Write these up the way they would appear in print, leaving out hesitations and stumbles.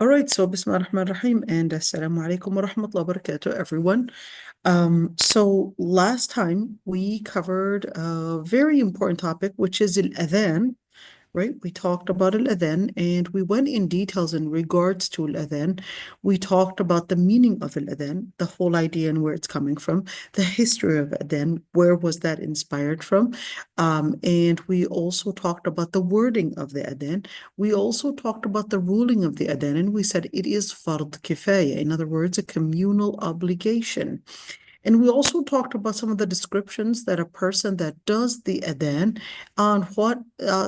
All right, so Bismillah ar-Rahman ar-Rahim and Assalamu alaikum wa rahmatullahi wa barakatuh, everyone. So last time we covered a very important topic, which is al-adhan, right? We talked about al-adhan and we went in details in regards to al-adhan. We talked about the meaning of al-adhan, the whole idea and where it's coming from, the history of adhan, where was that inspired from? And we also talked about the wording of the adhan. We also talked about the ruling of the adhan, and we said it is fard kifaya, in other words, a communal obligation. And we also talked about some of the descriptions that a person that does the adhan, on what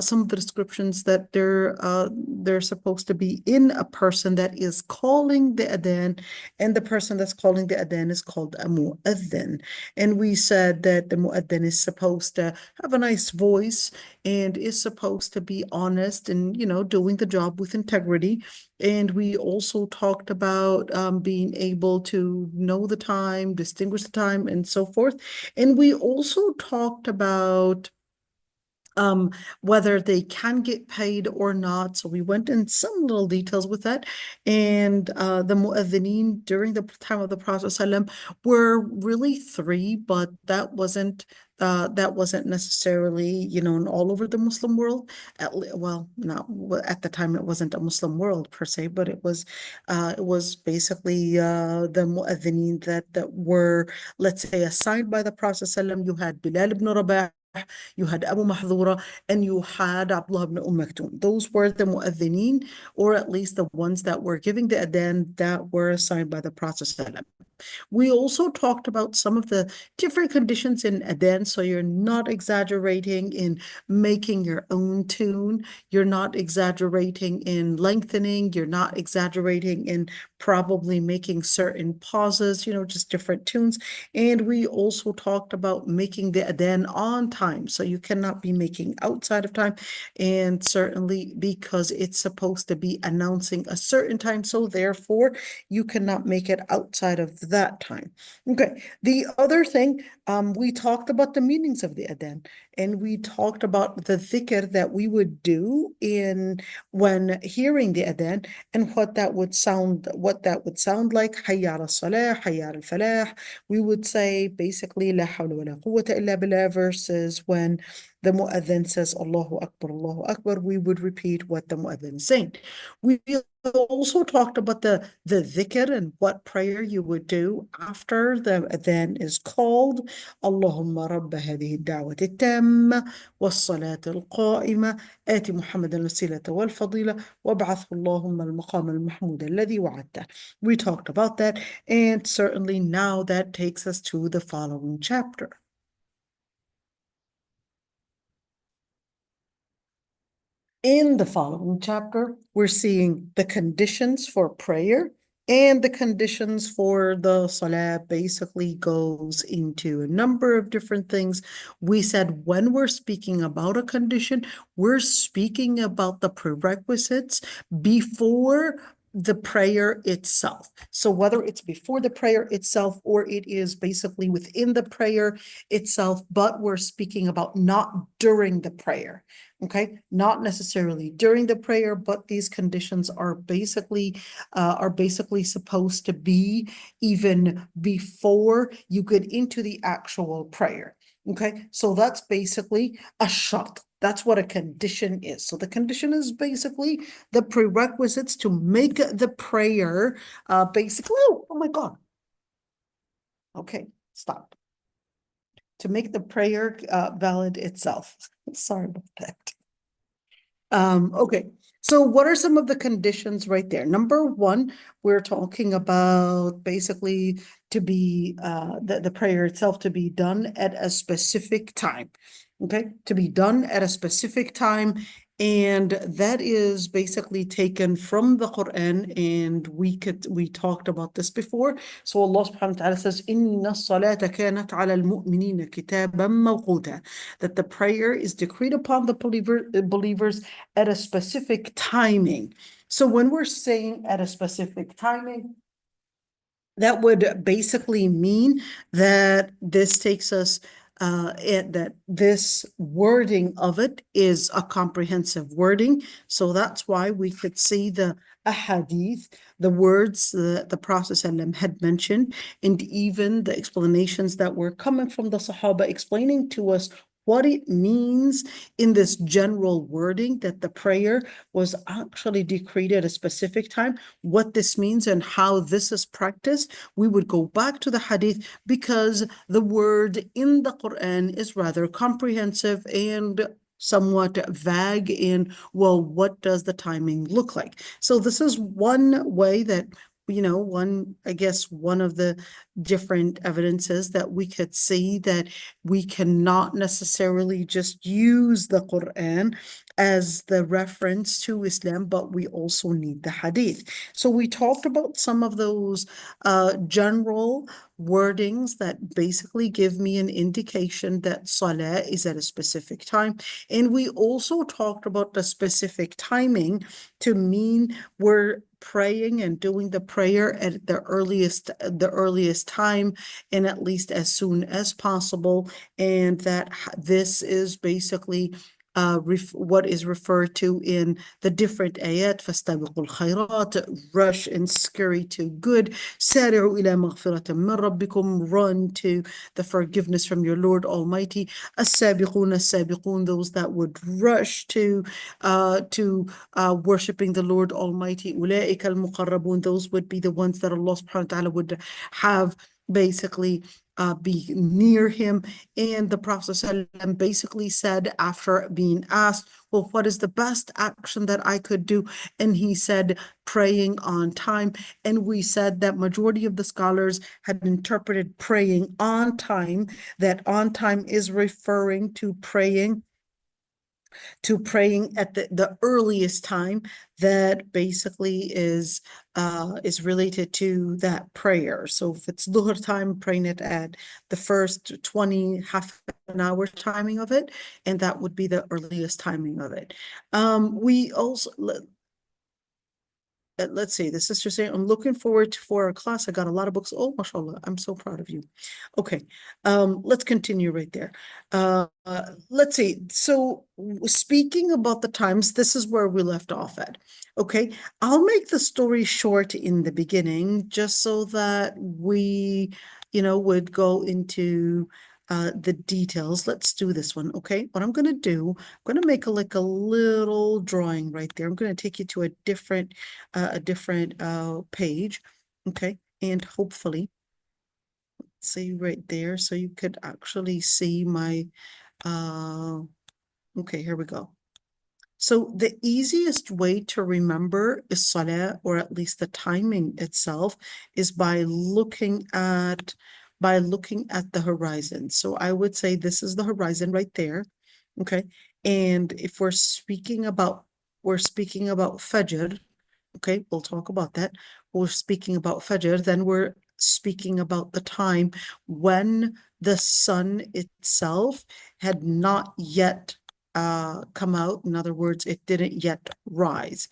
some of the descriptions that they're supposed to be in a person that is calling the adhan, and the person that's calling the adhan is called a mu'adhin. And we said that the mu'adhin is supposed to have a nice voice and is supposed to be honest and doing the job with integrity. And we also talked about being able to know the time, distinguish the time, and so forth. And we also talked about whether they can get paid or not. So we went in some little details with that. And the mu'adhineen during the time of the Prophet ﷺ were really three, but that wasn't necessarily, in all over the Muslim world. Well, not at the time it wasn't a Muslim world per se, but it was basically the mu'adhineen that were, let's say, assigned by the Prophet ﷺ. You had Bilal ibn Rabah, you had Abu Mahdura, and you had Abdullah ibn Maktoum. Those were the mu'adhineen, or at least the ones that were giving the adhan that were assigned by the Prophet. We also talked about some of the different conditions in adhan, so you're not exaggerating in making your own tune, you're not exaggerating in lengthening, you're not exaggerating in probably making certain pauses, just different tunes. And we also talked about making the adhan on time, so you cannot be making outside of time, and certainly because it's supposed to be announcing a certain time, so therefore you cannot make it outside of that time. Okay. The other thing, we talked about the meanings of the adhan, and we talked about the dhikr that we would do in when hearing the adhan, and what that would sound like. Hayya ala salah, hayya al falah. We would say basically la hawla wa la quwwata illa billah, versus when the mu'adhin says Allahu Akbar, we would repeat what the mu'adhin is saying. We also talked about the dhikr and what prayer you would do after the adhan is called. Allahumma rabba hadhihi ad-da'wati at-tamma was-salati al-qa'ima آتِ محمد الوسيلة والفضيلة وابعثه اللهم المقام المحمود الذي وعدته. We talked about that, and certainly now that takes us to the following chapter. In the following chapter, we're seeing the conditions for prayer, and the conditions for the salah basically goes into a number of different things. We said when we're speaking about a condition, we're speaking about the prerequisites before the prayer itself. So whether it's before the prayer itself or it is basically within the prayer itself, but we're speaking about not during the prayer. Okay, not necessarily during the prayer, but these conditions are basically supposed to be even before you get into the actual prayer. Okay, so that's basically a shart. That's what a condition is. So the condition is basically the prerequisites to make the prayer basically, oh my God. Okay, stop. To make the prayer valid itself. Sorry about that. Okay, so what are some of the conditions right there? Number one, we're talking about basically to be the prayer itself to be done at a specific time. Okay, to be done at a specific time. And that is basically taken from the Quran, and we talked about this before. So Allah subhanahu wa ta'ala says, Inna salata kanat ala al-mu'minina kitaban mawquta, that the prayer is decreed upon the believers at a specific timing. So when we're saying at a specific timing, that would basically mean that this takes us that this wording of it is a comprehensive wording. So that's why we could see the ahadith, the words that the Prophet ﷺ had mentioned, and even the explanations that were coming from the Sahaba explaining to us what it means in this general wording that the prayer was actually decreed at a specific time, what this means and how this is practiced. We would go back to the hadith because the word in the Quran is rather comprehensive and somewhat vague in, well, what does the timing look like? So this is one way that, I guess one of the different evidences that we could see that we cannot necessarily just use the Quran as the reference to Islam, but we also need the hadith. So we talked about some of those general wordings that basically give me an indication that salah is at a specific time. And we also talked about the specific timing to mean we're praying and doing the prayer at the earliest time and at least as soon as possible, and that this is basically what is referred to in the different ayat, فَاسْتَبِقُوا الْخَيْرَاتِ, rush and scurry to good, سَارِعُوا إِلَى مَغْفِرَةٍ مِّن رَبِّكُمْ, run to the forgiveness from your Lord Almighty, السَّابِقُونَ السَّابِقُونَ, those that would rush to worshiping the Lord Almighty, أُولَٰئِكَ الْمُقَرَّبُونَ, those would be the ones that Allah subhanahu wa ta'ala would have basically be near him. And the Prophet ﷺ basically said, after being asked, well, what is the best action that I could do? And he said, praying on time. And we said that majority of the scholars had interpreted praying on time, that on time is referring to praying at the earliest time that basically is related to that prayer. So if it's dhuhr time, praying it at the first 20 half an hour timing of it, and that would be the earliest timing of it. We also let's see, the sister saying, I'm looking forward for our class. I got a lot of books. Oh, mashallah, I'm so proud of you. Okay, let's continue right there. Let's see. So speaking about the times, this is where we left off at. Okay, I'll make the story short in the beginning, just so that we, would go into the details. Let's do this one. Okay, what I'm going to do, I'm going to make a little drawing right there. I'm going to take you to a different page. Okay, and hopefully, see right there, so you could actually see my okay, here we go. So the easiest way to remember is salah, or at least the timing itself, is by looking at the horizon. So I would say this is the horizon right there. Okay. And if we're speaking about Fajr, okay, we'll talk about that. We're speaking about Fajr, then we're speaking about the time when the sun itself had not yet come out. In other words, it didn't yet rise.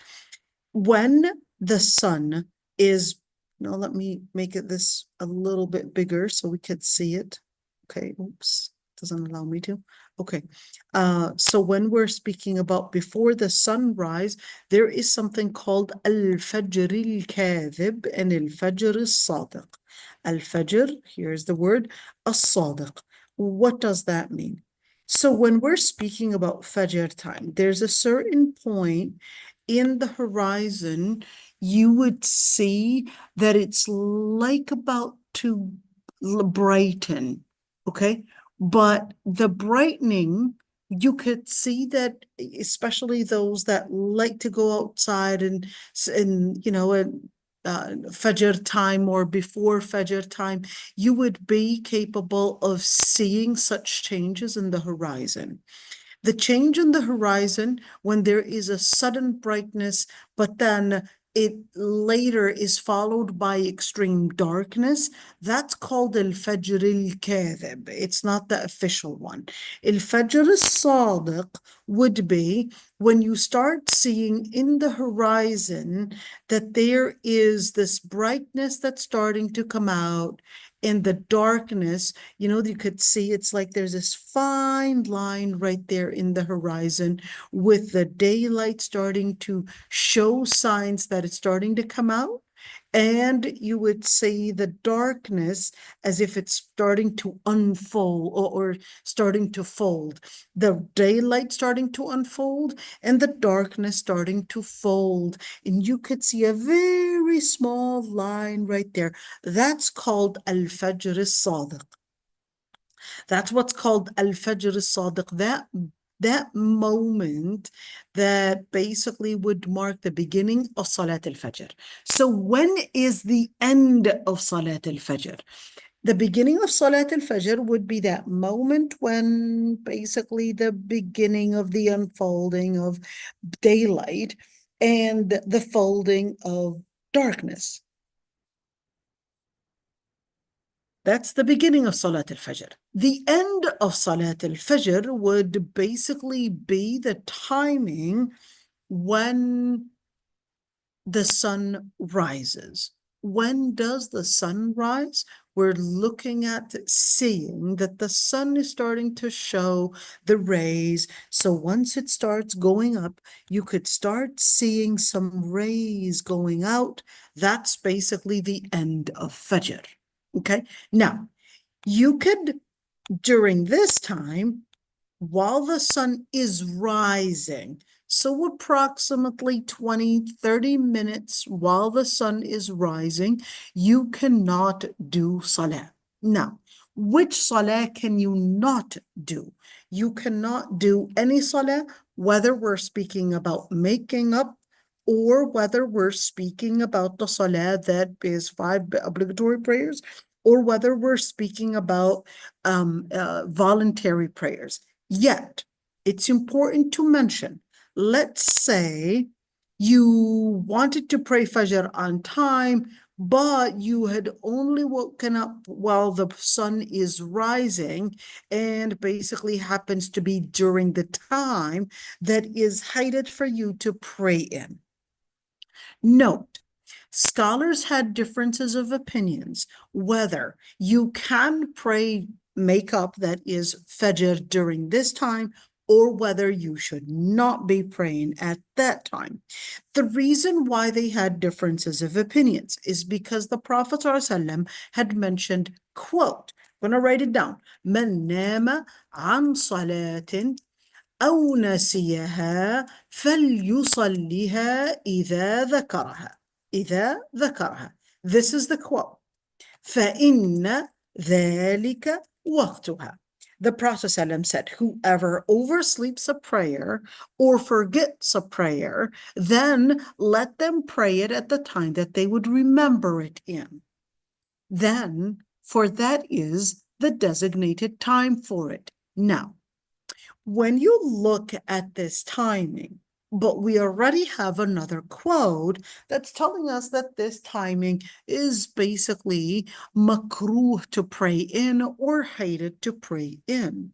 When the sun is, let me make it this a little bit bigger so we could see it. Okay, oops, doesn't allow me to. Okay, so when we're speaking about before the sunrise, there is something called al-Fajr al-Kadhib and al-Fajr al-Sadiq. Al-Fajr, here's the word, al-Sadiq. What does that mean? So when we're speaking about Fajr time, there's a certain point in the horizon, you would see that it's like about to brighten, okay? But the brightening, you could see that, especially those that like to go outside and Fajr time or before Fajr time, you would be capable of seeing such changes in the horizon. The change in the horizon when there is a sudden brightness, but then it later is followed by extreme darkness, that's called al-Fajr al-Kadhib. It's not the official one. Al-Fajr al-Sadiq would be when you start seeing in the horizon that there is this brightness that's starting to come out, in the darkness, you could see it's like there's this fine line right there in the horizon with the daylight starting to show signs that it's starting to come out. And you would see the darkness as if it's starting to unfold or starting to fold. The daylight starting to unfold and the darkness starting to fold. And you could see a very small line right there. That's called al-Fajr al-Sadiq. That's what's called al-Fajr al-Sadiq. That moment that basically would mark the beginning of Salat al-Fajr. So when is the end of Salat al-Fajr? The beginning of Salat al-Fajr would be that moment when basically the beginning of the unfolding of daylight and the folding of darkness. That's the beginning of Salat al-Fajr. The end of Salat al-Fajr would basically be the timing when the sun rises. When does the sun rise? We're looking at seeing that the sun is starting to show the rays. So once it starts going up, you could start seeing some rays going out. That's basically the end of Fajr. Okay, now you could, during this time, while the sun is rising, so approximately 20-30 minutes while the sun is rising, you cannot do salah. Now, which salah can you not do? You cannot do any salah, whether we're speaking about making up or whether we're speaking about the salah that is 5 obligatory prayers, or whether we're speaking about voluntary prayers. Yet, it's important to mention, let's say you wanted to pray Fajr on time, but you had only woken up while the sun is rising and basically happens to be during the time that is hated for you to pray in. Note, scholars had differences of opinions whether you can pray makeup, that is Fajr, during this time, or whether you should not be praying at that time. The reason why they had differences of opinions is because the Prophet ﷺ had mentioned, quote, I'm going to write it down, من نام عن صلاة أو نسيها فليصليها إذا ذكرها. This is the quote. فإن ذلك وقتها. The Prophet ﷺ said, whoever oversleeps a prayer or forgets a prayer, then let them pray it at the time that they would remember it in. Then, for that is the designated time for it. Now, when you look at this timing, but we already have another quote that's telling us that this timing is basically makruh to pray in or hated to pray in.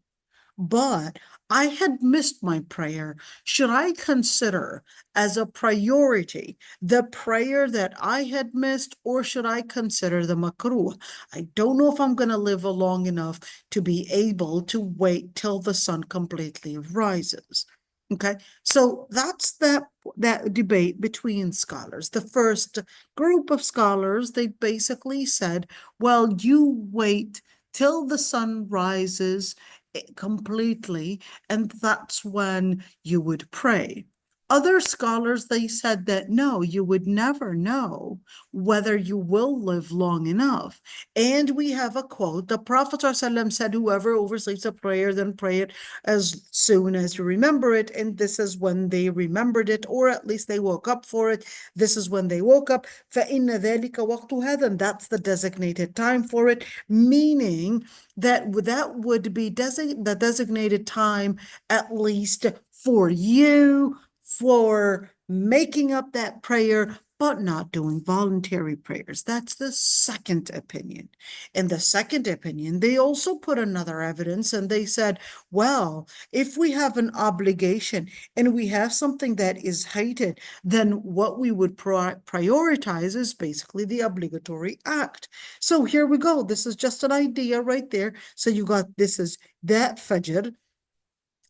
But I had missed my prayer. Should I consider as a priority the prayer that I had missed, or should I consider the makruh? I don't know if I'm going to live long enough to be able to wait till the sun completely rises. Okay, so that's that debate between scholars. The first group of scholars, they basically said, well, you wait till the sun rises completely, and that's when you would pray. Other scholars, they said that no, you would never know whether you will live long enough. And we have a quote. The Prophet ﷺ said, whoever oversleeps a prayer, then pray it as soon as you remember it. And this is when they remembered it, or at least they woke up for it. This is when they woke up. فَإِنَّ ذَلِكَ وَقْتُهَا. Then that's the designated time for it, meaning that would be the designated time, at least for you, for making up that prayer, but not doing voluntary prayers. That's the second opinion. In the second opinion, they also put another evidence and they said, well, if we have an obligation and we have something that is hated, then what we would prioritize is basically the obligatory act. So here we go. This is just an idea right there. So you got, this is that Fajr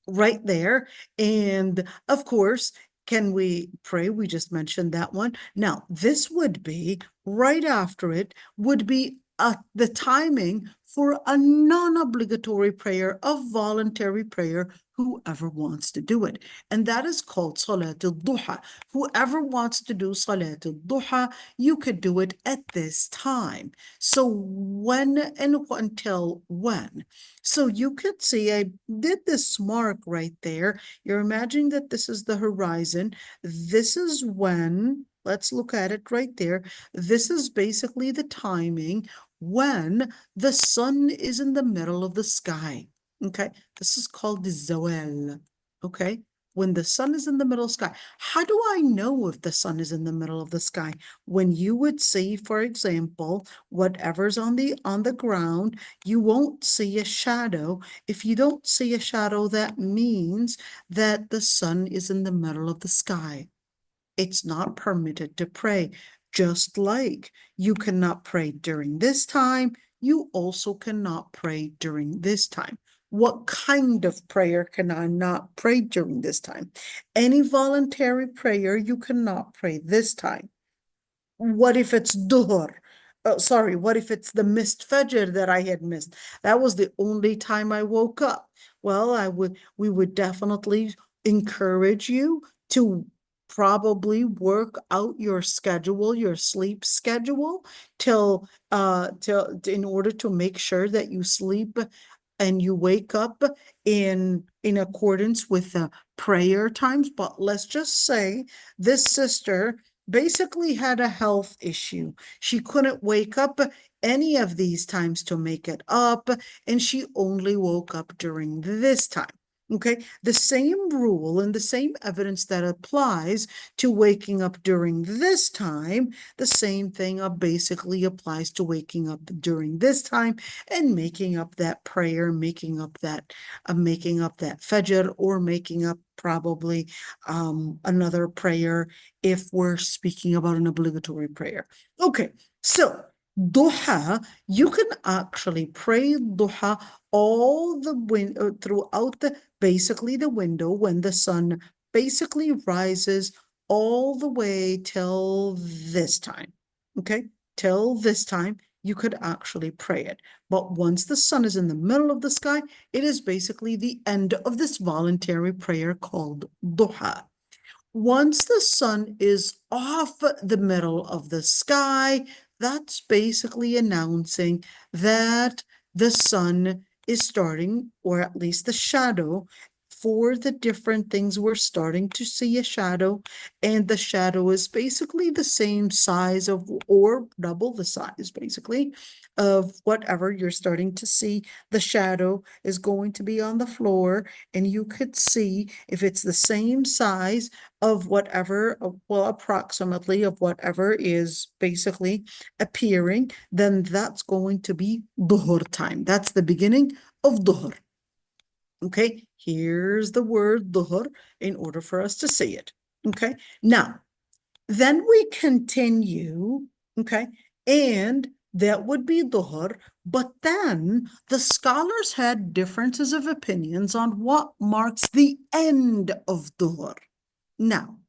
right there. And of course, can we pray? We just mentioned that one. Now, this would be right after it would be the timing for a non-obligatory prayer, a voluntary prayer, whoever wants to do it. And that is called Salat al-Duha. Whoever wants to do Salat al-Duha, you could do it at this time. So when and until when? So you could see I did this mark right there. You're imagining that this is the horizon. This is when, let's look at it right there. This is basically the timing when the sun is in the middle of the sky. Okay, this is called the zawal. Okay, when the sun is in the middle of the sky. How do I know if the sun is in the middle of the sky? When you would see, for example, whatever's on the ground, you won't see a shadow. If you don't see a shadow, that means that the sun is in the middle of the sky. It's not permitted to pray. Just like you cannot pray during this time, you also cannot pray during this time. What kind of prayer can I not pray during this time? Any voluntary prayer you cannot pray this time. What if it's duhr? Oh, sorry, what if it's the missed fajr that I had missed? That was the only time I woke up. Well, we would definitely encourage you to probably work out your schedule, your sleep schedule, till in order to make sure that you sleep and you wake up in accordance with the prayer times. But let's just say this sister basically had a health issue. She couldn't wake up any of these times to make it up, and she only woke up during this time. Okay, the same rule and the same evidence that applies to waking up during this time, the same thing basically applies to waking up during this time and making up that prayer, making up that fajr, or making up probably another prayer if we're speaking about an obligatory prayer. Okay, so duha, you can actually pray duha all the throughout basically the window when the sun basically rises all the way till this time. Okay, till this time you could actually pray it. But once the sun is in the middle of the sky, it is basically the end of this voluntary prayer called duha. Once the sun is off the middle of the sky, that's basically announcing that the sun is starting, or at least the shadow, for the different things, we're starting to see a shadow, and the shadow is basically the same size of, or double the size, basically, of whatever you're starting to see. The shadow is going to be on the floor, and you could see if it's the same size of whatever, well, approximately of whatever is basically appearing, then that's going to be dhuhr time. That's the beginning of dhuhr. Okay, here's the word dhuhr in order for us to see it. Okay, now, then we continue, okay, and that would be dhuhr, but then the scholars had differences of opinions on what marks the end of dhuhr. Now,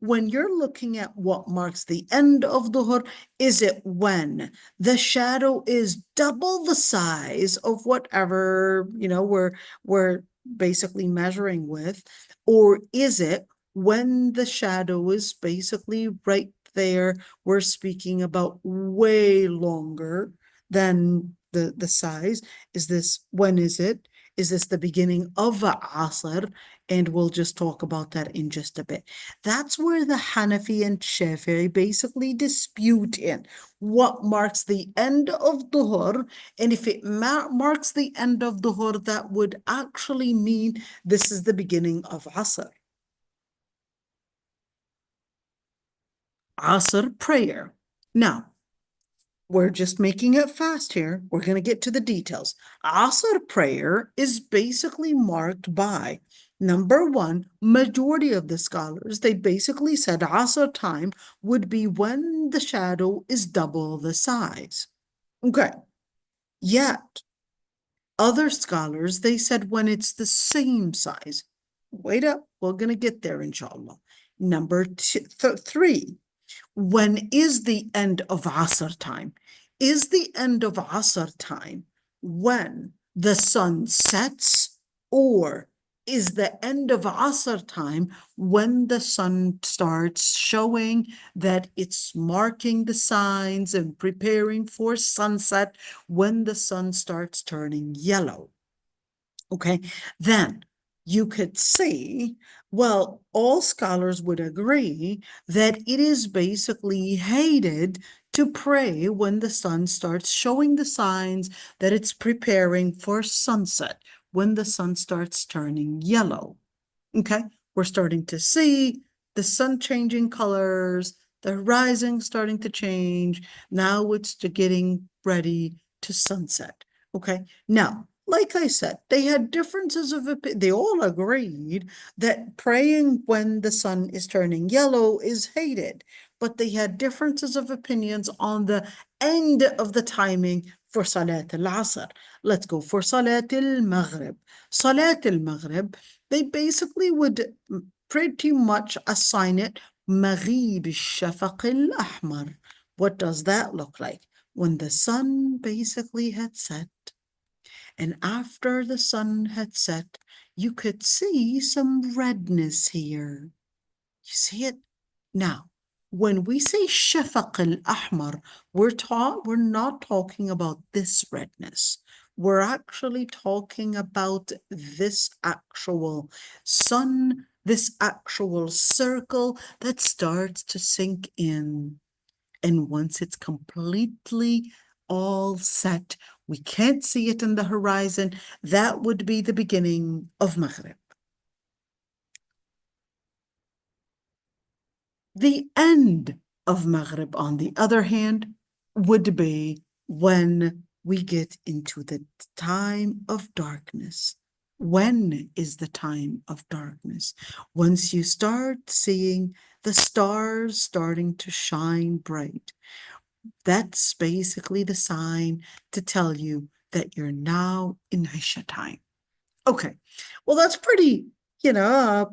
when you're looking at what marks the end of dhuhr, is it when the shadow is double the size of whatever, we're basically measuring with, or is it when the shadow is basically right there, we're speaking about way longer than the size? When is it? Is this the beginning of Asr? And we'll just talk about that in just a bit. That's where the Hanafi and Shafi'i basically dispute in what marks the end of dhuhr. And if it marks the end of dhuhr, that would actually mean this is the beginning of Asr. Asr prayer. Now, we're just making it fast here. We're going to get to the details. Asr prayer is basically marked by, number one, majority of the scholars, they basically said Asr time would be when the shadow is double the size. Okay. Yet, other scholars, they said when it's the same size. Wait up, we're going to get there, inshallah. Number three, when is the end of Asr time? Is the end of Asr time when the sun sets, or is the end of Asr time when the sun starts showing that it's marking the signs and preparing for sunset when the sun starts turning yellow? Okay, then you could see, well, all scholars would agree that it is basically hated to pray when the sun starts showing the signs that it's preparing for sunset, when the sun starts turning yellow. Okay, we're starting to see the sun changing colors, the horizon starting to change. Now it's getting ready to sunset. Okay, now, like I said, they had differences of opinion. They all agreed that praying when the sun is turning yellow is hated, but they had differences of opinions on the end of the timing for Salat al-Asr. Let's go for Salat al-Maghrib. Salat al-Maghrib, they basically would pretty much assign it مغيب الشفق الأحمر. What does that look like? When the sun basically had set, and after the sun had set, you could see some redness here. You see it? Now, when we say shafaq al-ahmar, we're not talking about this redness. We're actually talking about this actual sun, this actual circle that starts to sink in. And once it's completely all set, we can't see it in the horizon, that would be the beginning of Maghrib. The end of Maghrib, on the other hand, would be when we get into the time of darkness. When is the time of darkness? Once you start seeing the stars starting to shine bright, that's basically the sign to tell you that you're now in Isha time. Okay, well, that's pretty,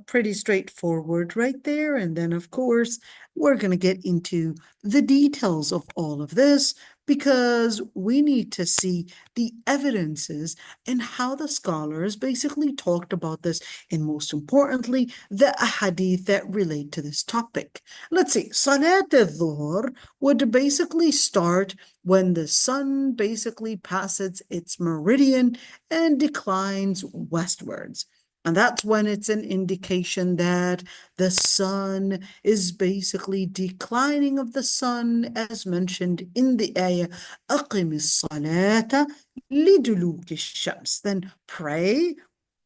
pretty straightforward right there. And then, of course, we're going to get into the details of all of this because we need to see the evidences and how the scholars basically talked about this, and most importantly, the ahadith that relate to this topic. Let's see, Salat al-Dhuhr would basically start when the sun basically passes its meridian and declines westwards. And that's when it's an indication that the sun is basically declining of the sun, as mentioned in the ayah, أقم الصلاة لدلوك الشمس. Then pray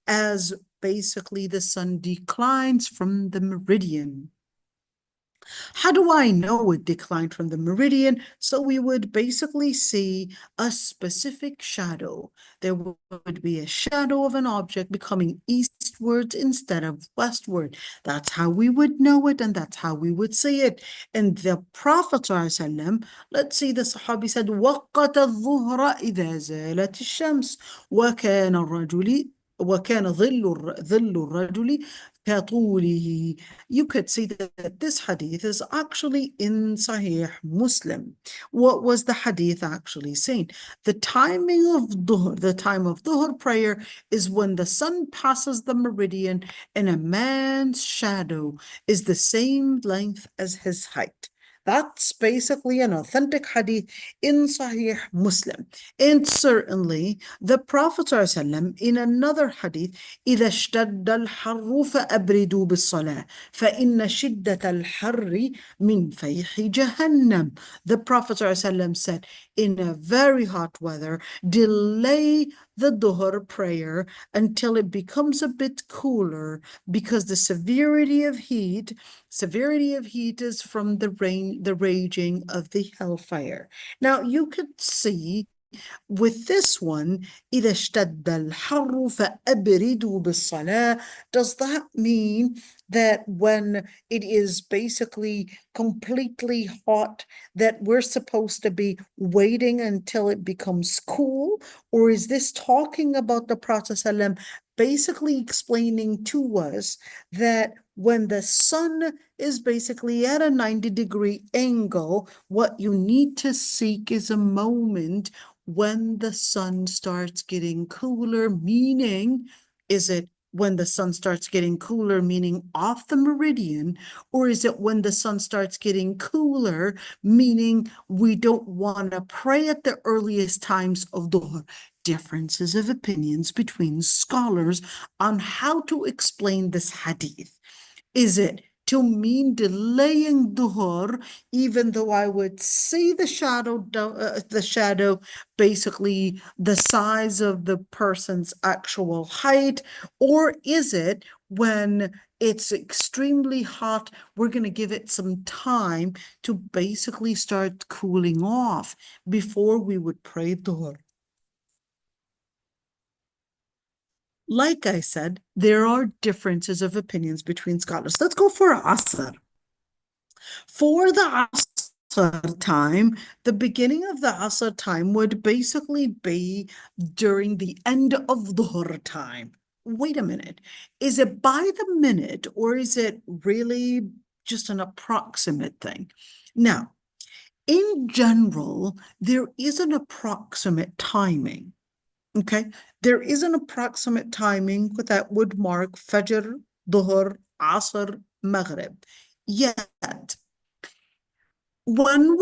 as basically the sun declines from the meridian. How do I know it declined from the meridian? So we would basically see a specific shadow. There would be a shadow of an object becoming eastwards instead of westward. That's how we would know it, and that's how we would see it. And the Prophet ﷺ, let's see, the Sahabi said, وَقَّتَ الظُّهْرَ إِذَا زَالَتِ الشَّمْسُ وكان ظل الرجل كطوله. You could see that this hadith is actually in Sahih Muslim. What was the hadith actually saying? The timing of dhuhr, the time of dhuhr prayer is when the sun passes the meridian and a man's shadow is the same length as his height. That's basically an authentic hadith in Sahih Muslim. And certainly the Prophet ﷺ in another hadith, إذا اشتد الحر فأبردوا بالصلاة فإن شدة الحر من فيح جهنم. The Prophet ﷺ said, in a very hot weather, delay the Dhuhr prayer until it becomes a bit cooler, because the severity of heat is from the raging of the hellfire. Now you could see with this one, إذا اشتد الحر فأبردوا بالصلاة. Does that mean that when it is basically completely hot, that we're supposed to be waiting until it becomes cool? Or is this talking about the Prophet ﷺ basically explaining to us that when the sun is basically at a 90-degree angle, what you need to seek is a moment when the sun starts getting cooler, meaning, is it when the sun starts getting cooler, meaning off the meridian, or is it when the sun starts getting cooler, meaning we don't want to pray at the earliest times of Dhuhr? Differences of opinions between scholars on how to explain this hadith. Is it to mean delaying Dhuhr, even though I would see the shadow, basically the size of the person's actual height? Or is it when it's extremely hot, we're going to give it some time to basically start cooling off before we would pray Dhuhr? Like I said, there are differences of opinions between scholars. Let's go for Asr. For the Asr time, the beginning of the Asr time would basically be during the end of Dhuhr time. Wait a minute. Is it by the minute, or is it really just an approximate thing? Now, in general, there is an approximate timing. Okay, there is an approximate timing that would mark Fajr, Dhuhr, Asr, Maghrib. Yet, when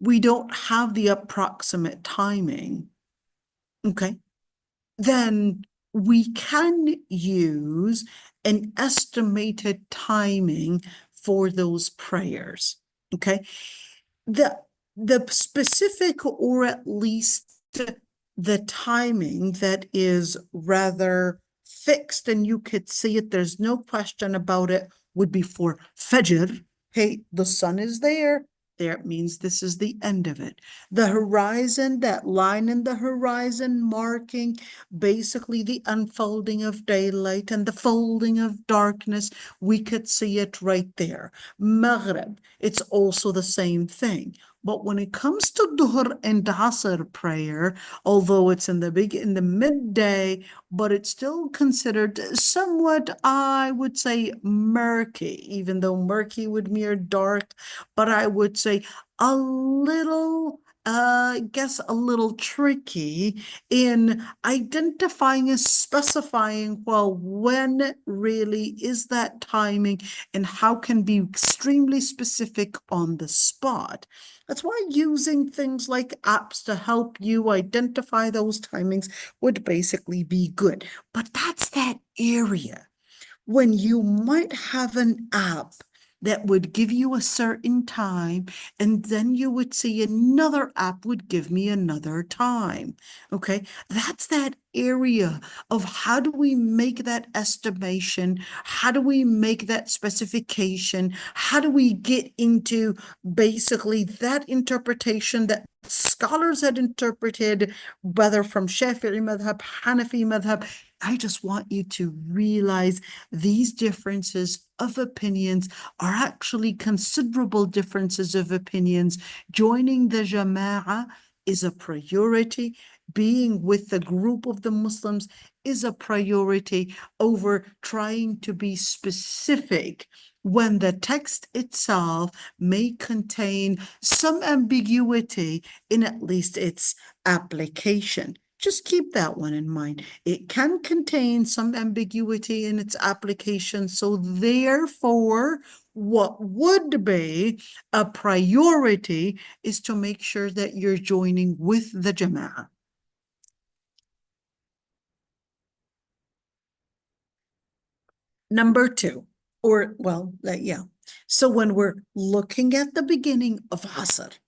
we don't have the approximate timing, okay, then we can use an estimated timing for those prayers. Okay, the specific, or at least the timing that is rather fixed and you could see it, there's no question about it, would be for Fajr. Hey, the sun is there. There, it means this is the end of it. The horizon, that line in the horizon marking basically the unfolding of daylight and the folding of darkness, we could see it right there. Maghrib, it's also the same thing. But when it comes to Dhuhr and Asr prayer, although it's in the midday, but it's still considered somewhat, I would say, murky, even though murky would mean dark, but I would say a little, I guess a little tricky in identifying and specifying, well, when really is that timing, and how can be extremely specific on the spot. That's why using things like apps to help you identify those timings would basically be good. But that's that area when you might have an app that would give you a certain time, and then you would see another app would give me another time. Okay, that's that area of how do we make that estimation? How do we make that specification? How do we get into basically that interpretation that scholars had interpreted, whether from Shafi'i madhab, Hanafi madhab? I just want you to realize these differences of opinions are actually considerable differences of opinions. Joining the Jama'ah is a priority. Being with the group of the Muslims is a priority over trying to be specific when the text itself may contain some ambiguity in at least its application. Just keep that one in mind. It can contain some ambiguity in its application, so therefore, what would be a priority is to make sure that you're joining with the Jama'ah. Number two, or well, yeah. So when we're looking at the beginning of Asr,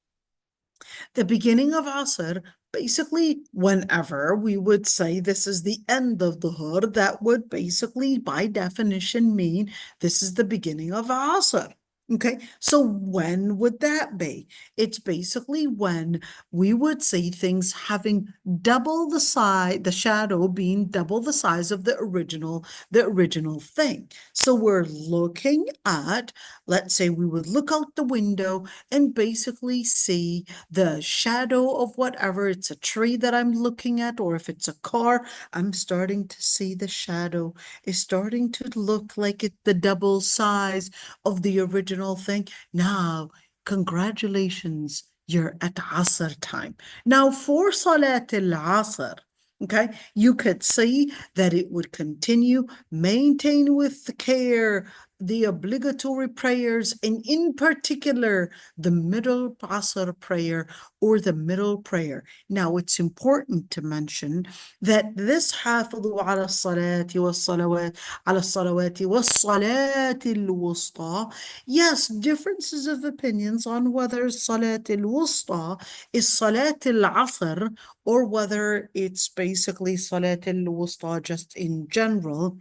The beginning of Asr, basically, whenever we would say this is the end of Dhuhr, that would basically, by definition, mean this is the beginning of Asr. Okay, so when would that be? It's basically when we would see things having double the size, the shadow being double the size of the original thing. So we're looking at, let's say we would look out the window and basically see the shadow of whatever, it's a tree that I'm looking at, or if it's a car, I'm starting to see the shadow is starting to look like it's the double size of the original thing. Now, congratulations, you're at Asr time. Now, for Salat al-Asr, okay, you could see that it would continue, maintain with care the obligatory prayers, and in particular, the middle Asr prayer or the middle prayer. Now, it's important to mention that this حافظوا على الصلاة والصلوات على الصلوات والصلاة الوسطى. Yes, differences of opinions on whether Salat al-Wusta is Salat al-Asr or whether it's basically Salat al-Wusta just in general,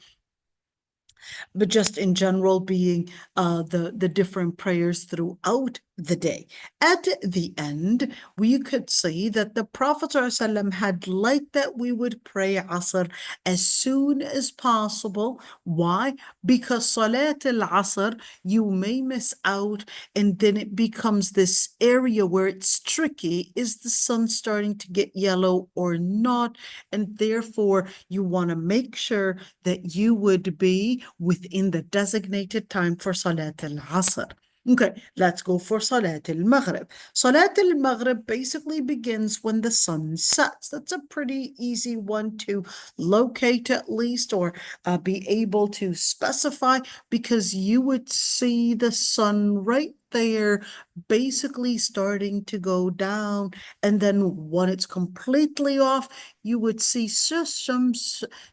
but just in general being the different prayers throughout the day. At the end, we could see that the Prophet ﷺ had liked that we would pray Asr as soon as possible. Why? Because Salat al-Asr, you may miss out, and then it becomes this area where it's tricky. Is the sun starting to get yellow or not? And therefore, you want to make sure that you would be within the designated time for Salat al-Asr. Okay, let's go for Salat al-Maghrib. Salat al-Maghrib basically begins when the sun sets. That's a pretty easy one to locate at least, or be able to specify, because you would see the sun right there basically starting to go down, and then when it's completely off, you would see just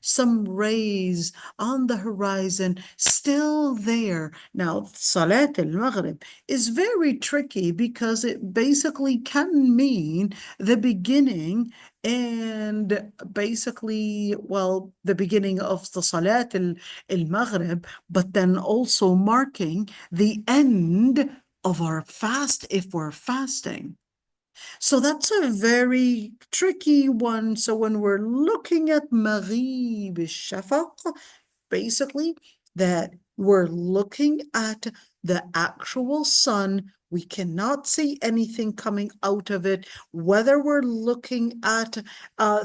some rays on the horizon still there. Now, Salat al-Maghrib is very tricky because it basically can mean the beginning and basically, well, the beginning of the Salat al-Maghrib, but then also marking the end of our fast if we're fasting. So that's a very tricky one. So when we're looking at Maghrib al-Shafaq, basically that we're looking at the actual sun. We cannot see anything coming out of it, whether we're looking at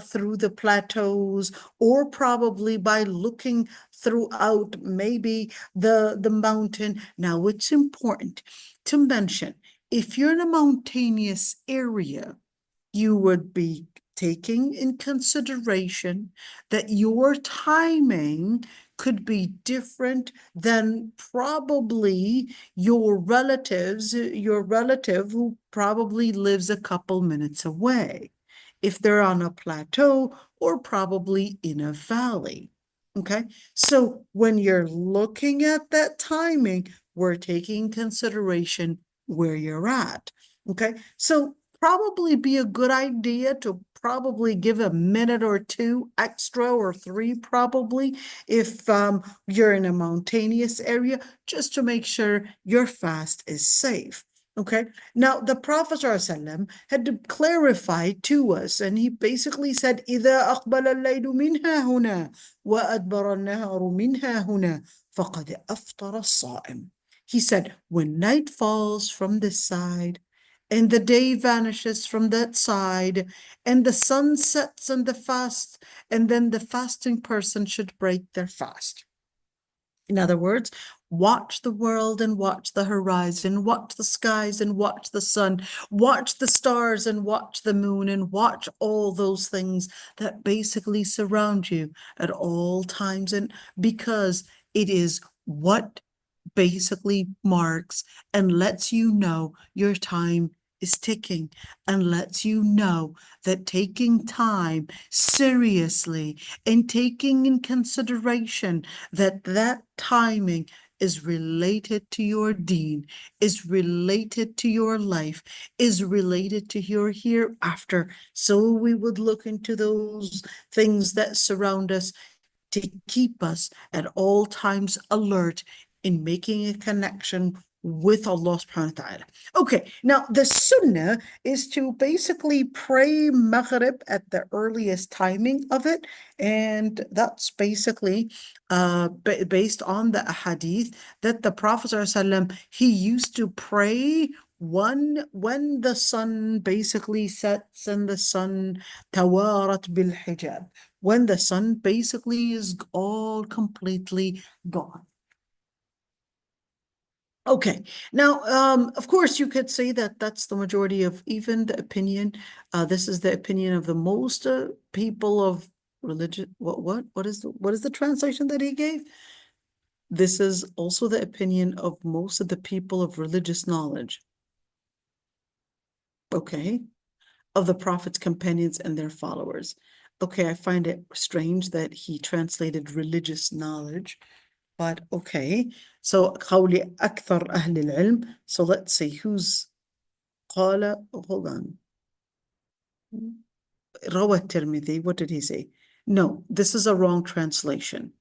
through the plateaus or probably by looking throughout maybe the mountain. Now, it's important to mention, if you're in a mountainous area, you would be taking in consideration that your timing could be different than probably your relative who probably lives a couple minutes away, if they're on a plateau or probably in a valley. Okay, so when you're looking at that timing, we're taking consideration where you're at. Okay, so probably be a good idea to probably give a minute or two extra, or three probably, if you're in a mountainous area, just to make sure your fast is safe. Okay, now the Prophet ﷺ had clarified to us, and he basically said, إِذَا أَقْبَلَ اللَّيْلُ مِنْهَا هُنَا وَأَدْبَرَ النَّهَارُ مِنْهَا هُنَا فَقَدْ أَفْطَرَ الصَّائِمُ. He said, when night falls from this side, and the day vanishes from that side, and the sun sets on the fast, and then the fasting person should break their fast. In other words, watch the world and watch the horizon, watch the skies and watch the sun, watch the stars and watch the moon, and watch all those things that basically surround you at all times. And because it is what basically marks and lets you know your time is ticking, and lets you know that taking time seriously and taking in consideration that that timing is related to your deen, is related to your life, is related to your hereafter. So we would look into those things that surround us to keep us at all times alert in making a connection with Allah subhanahu wa ta'ala. Okay, now the sunnah is to basically pray Maghrib at the earliest timing of it, and that's basically based on the ahadith that the Prophet ﷺ, he used to pray when the sun basically sets and the sun tawarat bil hijab, when the sun basically is all completely gone. Okay, now, of course, you could say that that's the majority of even the opinion. This is the opinion of the most people of religion. What is the translation that he gave? This is also the opinion of most of the people of religious knowledge. Okay, of the Prophet's companions and their followers. Okay, I find it strange that he translated religious knowledge. But okay, so قولي أكثر أهل العلم. So let's see who's قال. Hold on. روى الترمذي. What did he say? No, this is a wrong translation.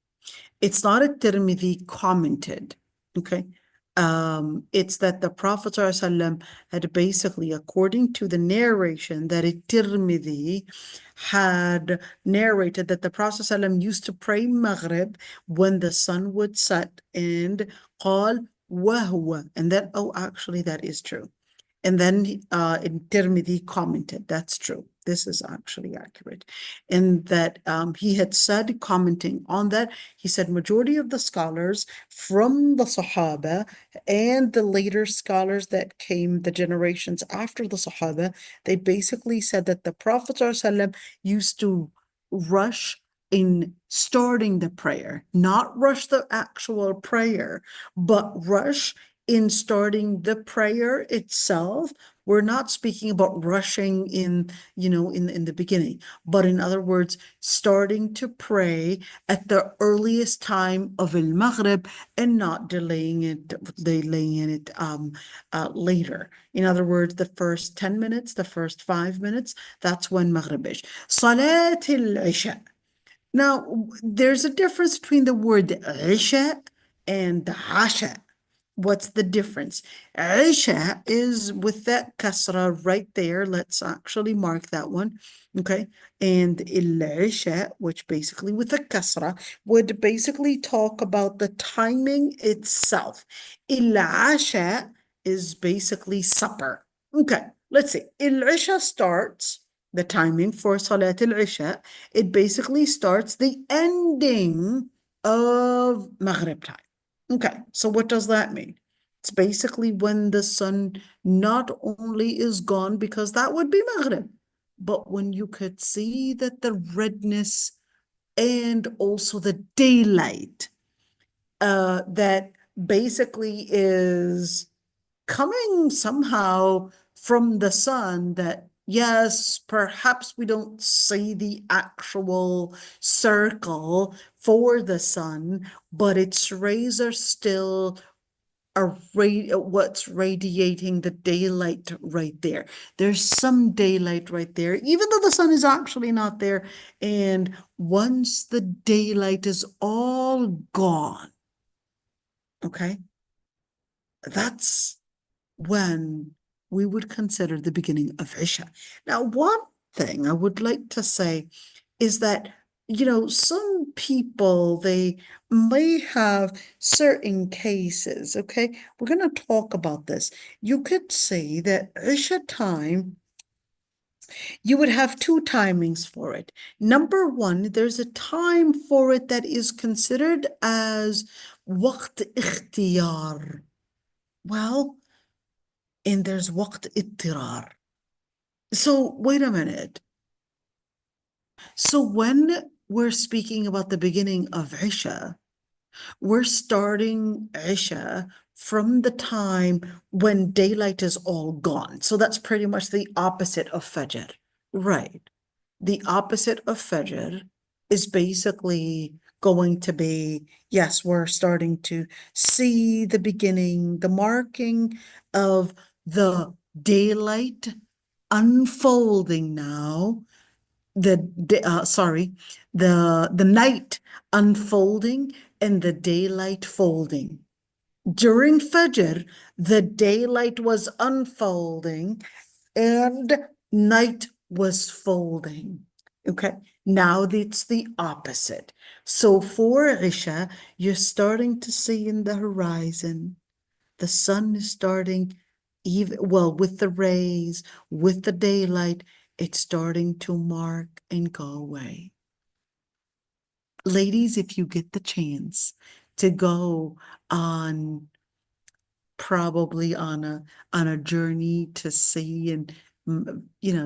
It's not a Tirmidhi commented. Okay. It's that the Prophet ﷺ had basically, according to the narration, that a Tirmidhi had narrated that the Prophet ﷺ used to pray Maghrib when the sun would set, and قال وهو, and that, oh, actually that is true. And then in Tirmidhi commented, that's true. This is actually accurate. And that he had said, commenting on that, he said, majority of the scholars from the Sahaba and the later scholars that came, the generations after the Sahaba, they basically said that the Prophet ﷺ used to rush in starting the prayer, not rush the actual prayer, but rush in starting the prayer itself. We're not speaking about rushing in, in the beginning, but in other words, starting to pray at the earliest time of al-Maghrib and not delaying it later. In other words, the first 10 minutes, the first 5 minutes, that's when Maghrib is. Salat al-Isha. Now, there's a difference between the word Isha and Asha. What's the difference? Isha is with that kasra right there. Let's actually mark that one. Okay. And il-Isha, which basically with the kasra, would basically talk about the timing itself. Il-Asha is basically supper. Okay. Let's see. Il-Isha starts, the timing for Salat al-Isha, it basically starts the ending of Maghrib time. Okay, so what does that mean? It's basically when the sun not only is gone, because that would be Maghrib, but when you could see that the redness and also the daylight that basically is coming somehow from the sun, that yes, perhaps we don't see the actual circle for the sun, but its rays are still what's radiating the daylight right there. There's some daylight right there, even though the sun is actually not there. And once the daylight is all gone, okay, that's when we would consider the beginning of Isha. Now, one thing I would like to say is that, some people, they may have certain cases, okay? We're going to talk about this. You could say that Isha time, you would have two timings for it. Number one, there's a time for it that is considered as waqt ikhtiyar. Well, and there's waqt ittirar. So wait a minute. So when we're speaking about the beginning of Isha, we're starting Isha from the time when daylight is all gone. So that's pretty much the opposite of Fajr. Right. The opposite of Fajr is basically going to be, yes, we're starting to see the beginning, the marking of the daylight unfolding now, the night unfolding and the daylight folding. During Fajr, the daylight was unfolding and night was folding. Okay, now it's the opposite. So for Isha, you're starting to see in the horizon, the sun is starting, with the rays, with the daylight, it's starting to mark and go away. Ladies, if you get the chance to go on probably on a journey to see and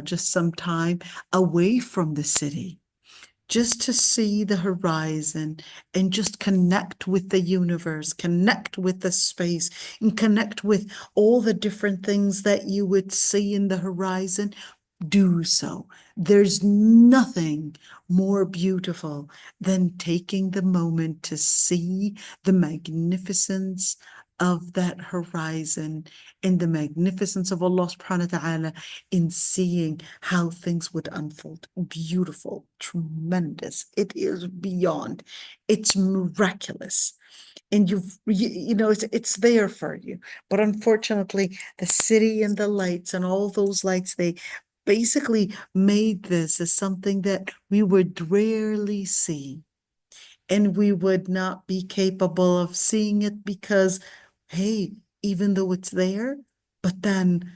just some time away from the city, just to see the horizon and just connect with the universe, connect with the space, and connect with all the different things that you would see in the horizon, do so. There's nothing more beautiful than taking the moment to see the magnificence of that horizon and the magnificence of Allah subhanahu wa ta'ala in seeing how things would unfold. Beautiful, tremendous. It is beyond. It's miraculous. And it's there for you. But unfortunately, the city and the lights and all those lights, they basically made this as something that we would rarely see. And we would not be capable of seeing it because, hey, even though it's there, but then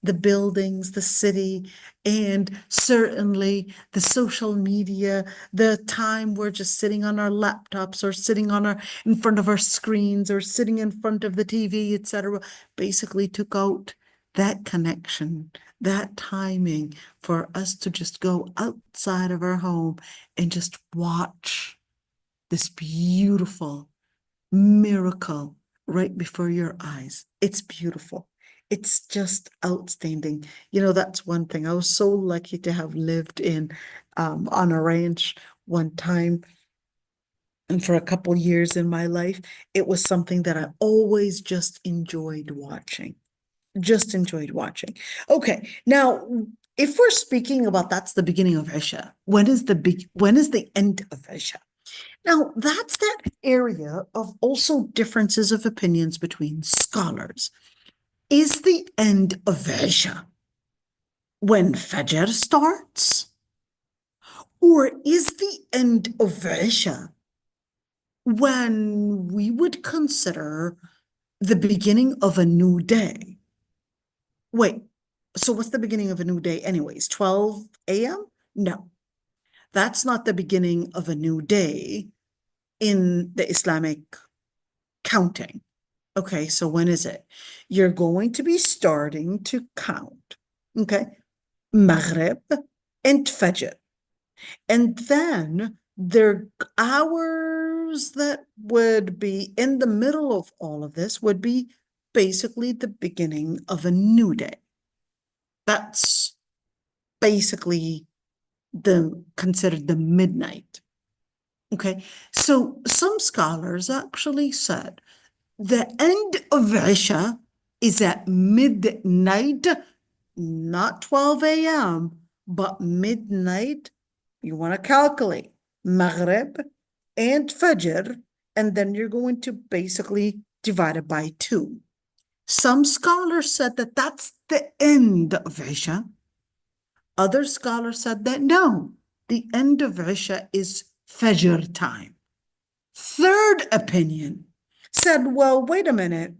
the buildings, the city, and certainly the social media, the time we're just sitting on our laptops or sitting in front of our screens or sitting in front of the TV, etc., basically took out that connection, that timing for us to just go outside of our home and just watch this beautiful miracle right before your eyes. It's beautiful. It's just outstanding. That's one thing. I was so lucky to have lived on a ranch one time. And for a couple years in my life, it was something that I always just enjoyed watching. Just enjoyed watching. Okay, now if we're speaking about that's the beginning of Isha, when is the end of Isha? Now, that's that area of also differences of opinions between scholars. Is the end of Isha when Fajr starts? Or is the end of Isha when we would consider the beginning of a new day? Wait, so what's the beginning of a new day anyways? 12 a.m.? No, that's not the beginning of a new day in the Islamic counting. Okay, so when is it? You're going to be starting to count. Okay, Maghrib and Fajr. And then their hours that would be in the middle of all of this would be basically the beginning of a new day. That's basically considered the midnight. Okay, so some scholars actually said the end of Isha is at midnight, not 12 a.m., but midnight. You want to calculate Maghrib and Fajr, and then you're going to basically divide it by 2. Some scholars said that that's the end of Isha. Other scholars said that no, the end of Isha is Fajr time. Third opinion said, well, wait a minute.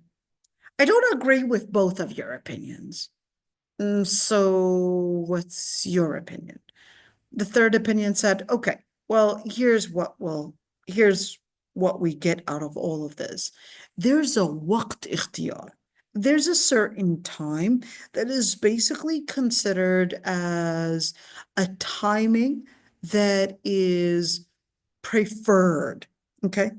I don't agree with both of your opinions. So what's your opinion? The third opinion said, okay, well, here's what we get out of all of this. There's a waqt ikhtiyar. There's a certain time that is basically considered as a timing that is preferred. Okay,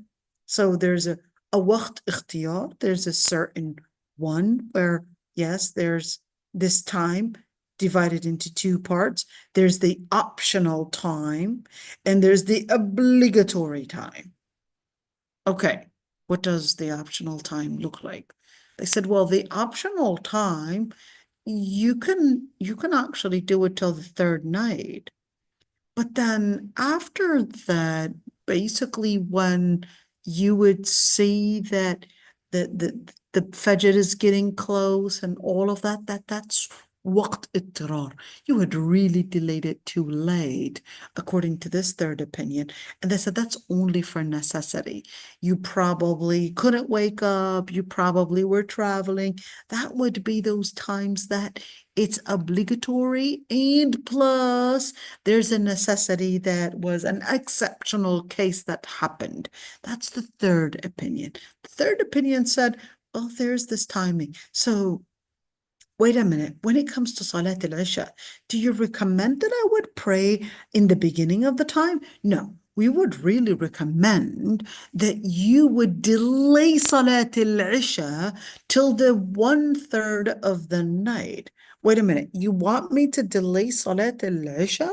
so there's a waqt ikhtiyar. There's a certain one where, yes, there's this time divided into two parts. There's the optional time and there's the obligatory time. Okay, what does the optional time look like? They said, well, the optional time, you can actually do it till the third night. But then after that, basically when you would see that the Fajr is getting close and all of that, that's waqt ittirar. You had really delayed it too late, according to this third opinion. And they said that's only for necessity. You probably couldn't wake up, you probably were traveling. That would be those times that it's obligatory, and plus there's a necessity that was an exceptional case that happened. That's the third opinion. The third opinion said, well, there's this timing. So wait a minute. When it comes to Salat al-Isha, do you recommend that I would pray in the beginning of the time? No. We would really recommend that you would delay Salat al-Isha till the 1/3 of the night. Wait a minute. You want me to delay Salat al-Isha?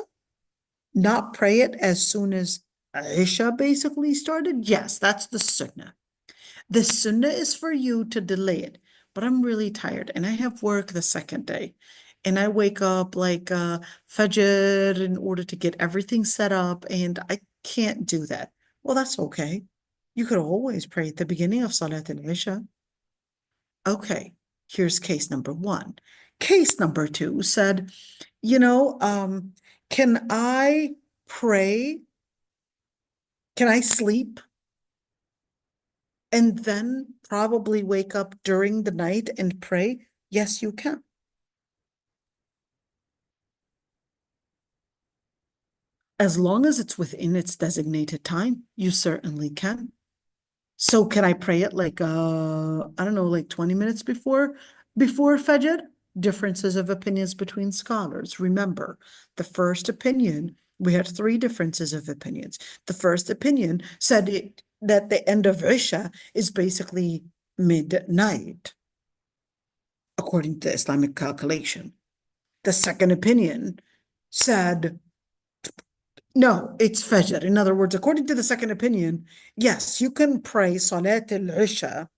Not pray it as soon as Isha basically started? Yes, that's the sunnah. The sunnah is for you to delay it, but I'm really tired and I have work the second day. And I wake up like Fajr in order to get everything set up, and I can't do that. Well, that's okay. You could always pray at the beginning of Salat al-Isha. Okay, here's case number one. Case number two said, can I pray? Can I sleep and then probably wake up during the night and pray? Yes, you can. As long as it's within its designated time, you certainly can. So can I pray it like I don't know, like 20 minutes before Fajr? Differences of opinions between scholars. Remember, the first opinion, we had three differences of opinions. The first opinion said that the end of Isha is basically midnight, according to Islamic calculation. The second opinion said, no, it's Fajr. In other words, according to the second opinion, yes, you can pray Salat al-Isha.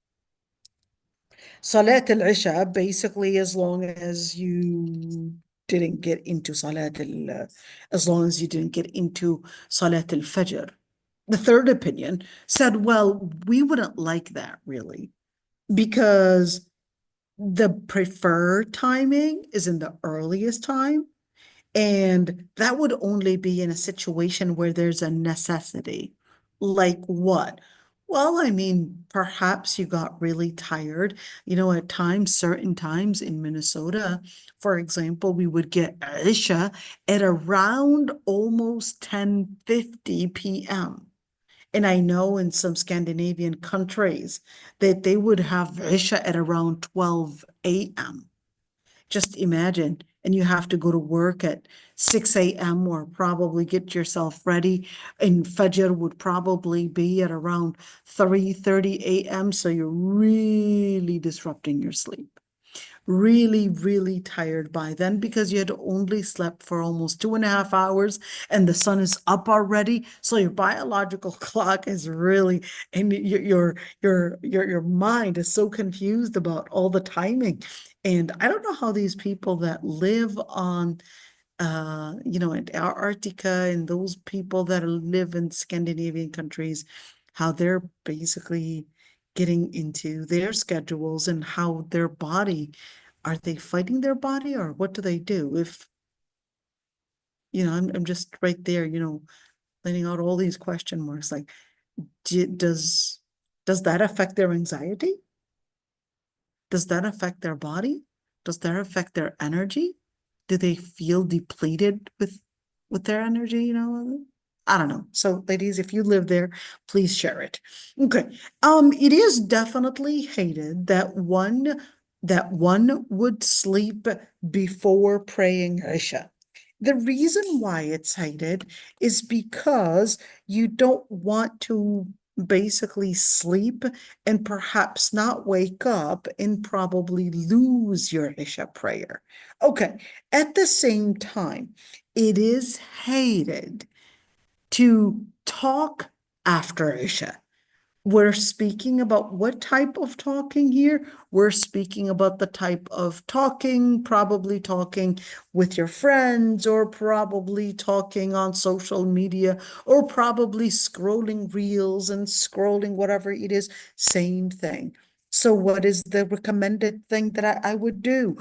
Salat al-Isha, basically, as long as you didn't get into as long as you didn't get into Salat al-Fajr. The third opinion said, well, we wouldn't like that really, because the preferred timing is in the earliest time. And that would only be in a situation where there's a necessity. Like what? Well, I mean, perhaps you got really tired. At times, certain times in Minnesota, for example, we would get Isha at around almost 10:50 p.m. And I know in some Scandinavian countries that they would have Isha at around 12 a.m. Just imagine, and you have to go to work at 6 a.m. or probably get yourself ready. And Fajr would probably be at around 3:30 a.m. So you're really disrupting your sleep. Really, really tired by then because you had only slept for almost 2.5 hours and the sun is up already. So your biological clock is really, and your mind is so confused about all the timing. And I don't know how these people that live on in Antarctica and those people that live in Scandinavian countries, how they're basically getting into their schedules and how their body, are they fighting their body or what do they do? If, I'm just right there, laying out all these question marks, like, does that affect their anxiety? Does that affect their body? Does that affect their energy? Do they feel depleted with their energy, I don't know. So ladies, if you live there, please share it. Okay. It is definitely hated that one would sleep before praying Isha. The reason why it's hated is because you don't want to basically sleep and perhaps not wake up and probably lose your Isha prayer. Okay, at the same time, it is hated to talk after Isha. We're speaking about what type of talking here? We're speaking about the type of talking, probably talking with your friends, or probably talking on social media, or probably scrolling reels and scrolling whatever it is. Same thing. So, what is the recommended thing that I would do?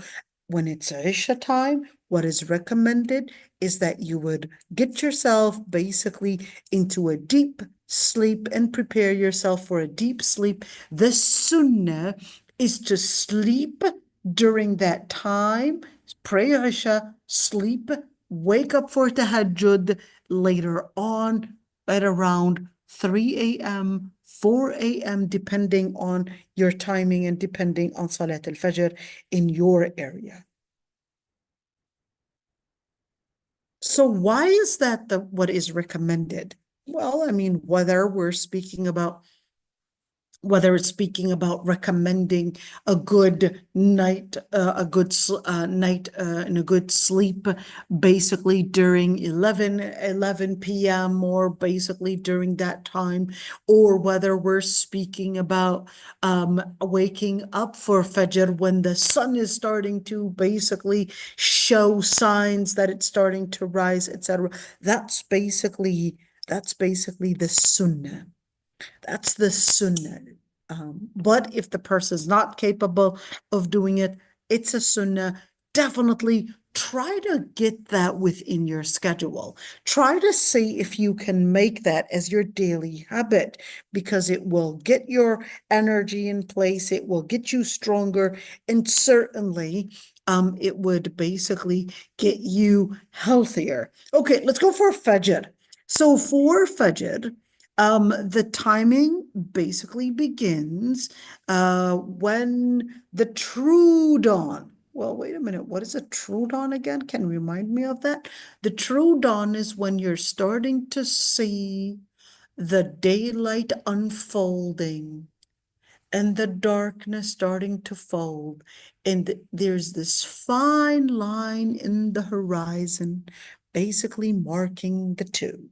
When it's Isha time, what is recommended is that you would get yourself basically into a deep sleep and prepare yourself for a deep sleep. The sunnah is to sleep during that time, pray Isha, sleep, wake up for tahajjud later on at around 3 a.m., 4 a.m., depending on your timing and depending on Salat al-Fajr in your area. So why is that what is recommended? Well, I mean, whether it's speaking about recommending a good night, night and a good sleep, basically during 11 p.m. or basically during that time, or whether we're speaking about waking up for Fajr when the sun is starting to basically show signs that it's starting to rise, etc. That's basically the sunnah. That's the sunnah. But if the person is not capable of doing it, it's a sunnah. Definitely try to get that within your schedule. Try to see if you can make that as your daily habit because it will get your energy in place, it will get you stronger, and certainly it would basically get you healthier. Okay, let's go for Fajr. So for Fajr, the timing basically begins when the true dawn. Well, wait a minute. What is a true dawn again? Can you remind me of that? The true dawn is when you're starting to see the daylight unfolding and the darkness starting to fold. And there's this fine line in the horizon, basically marking the two.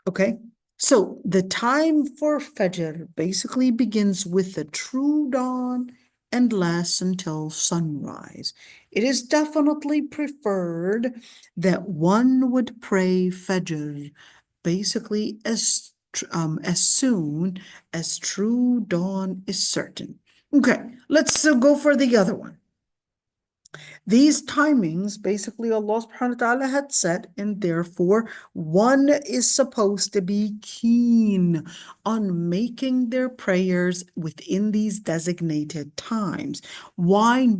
Okay, so the time for Fajr basically begins with the true dawn and lasts until sunrise. It is definitely preferred that one would pray Fajr basically as soon as true dawn is certain. Okay, let's go for the other one. These timings, basically, Allah subhanahu wa ta'ala had said, and therefore one is supposed to be keen on making their prayers within these designated times. Why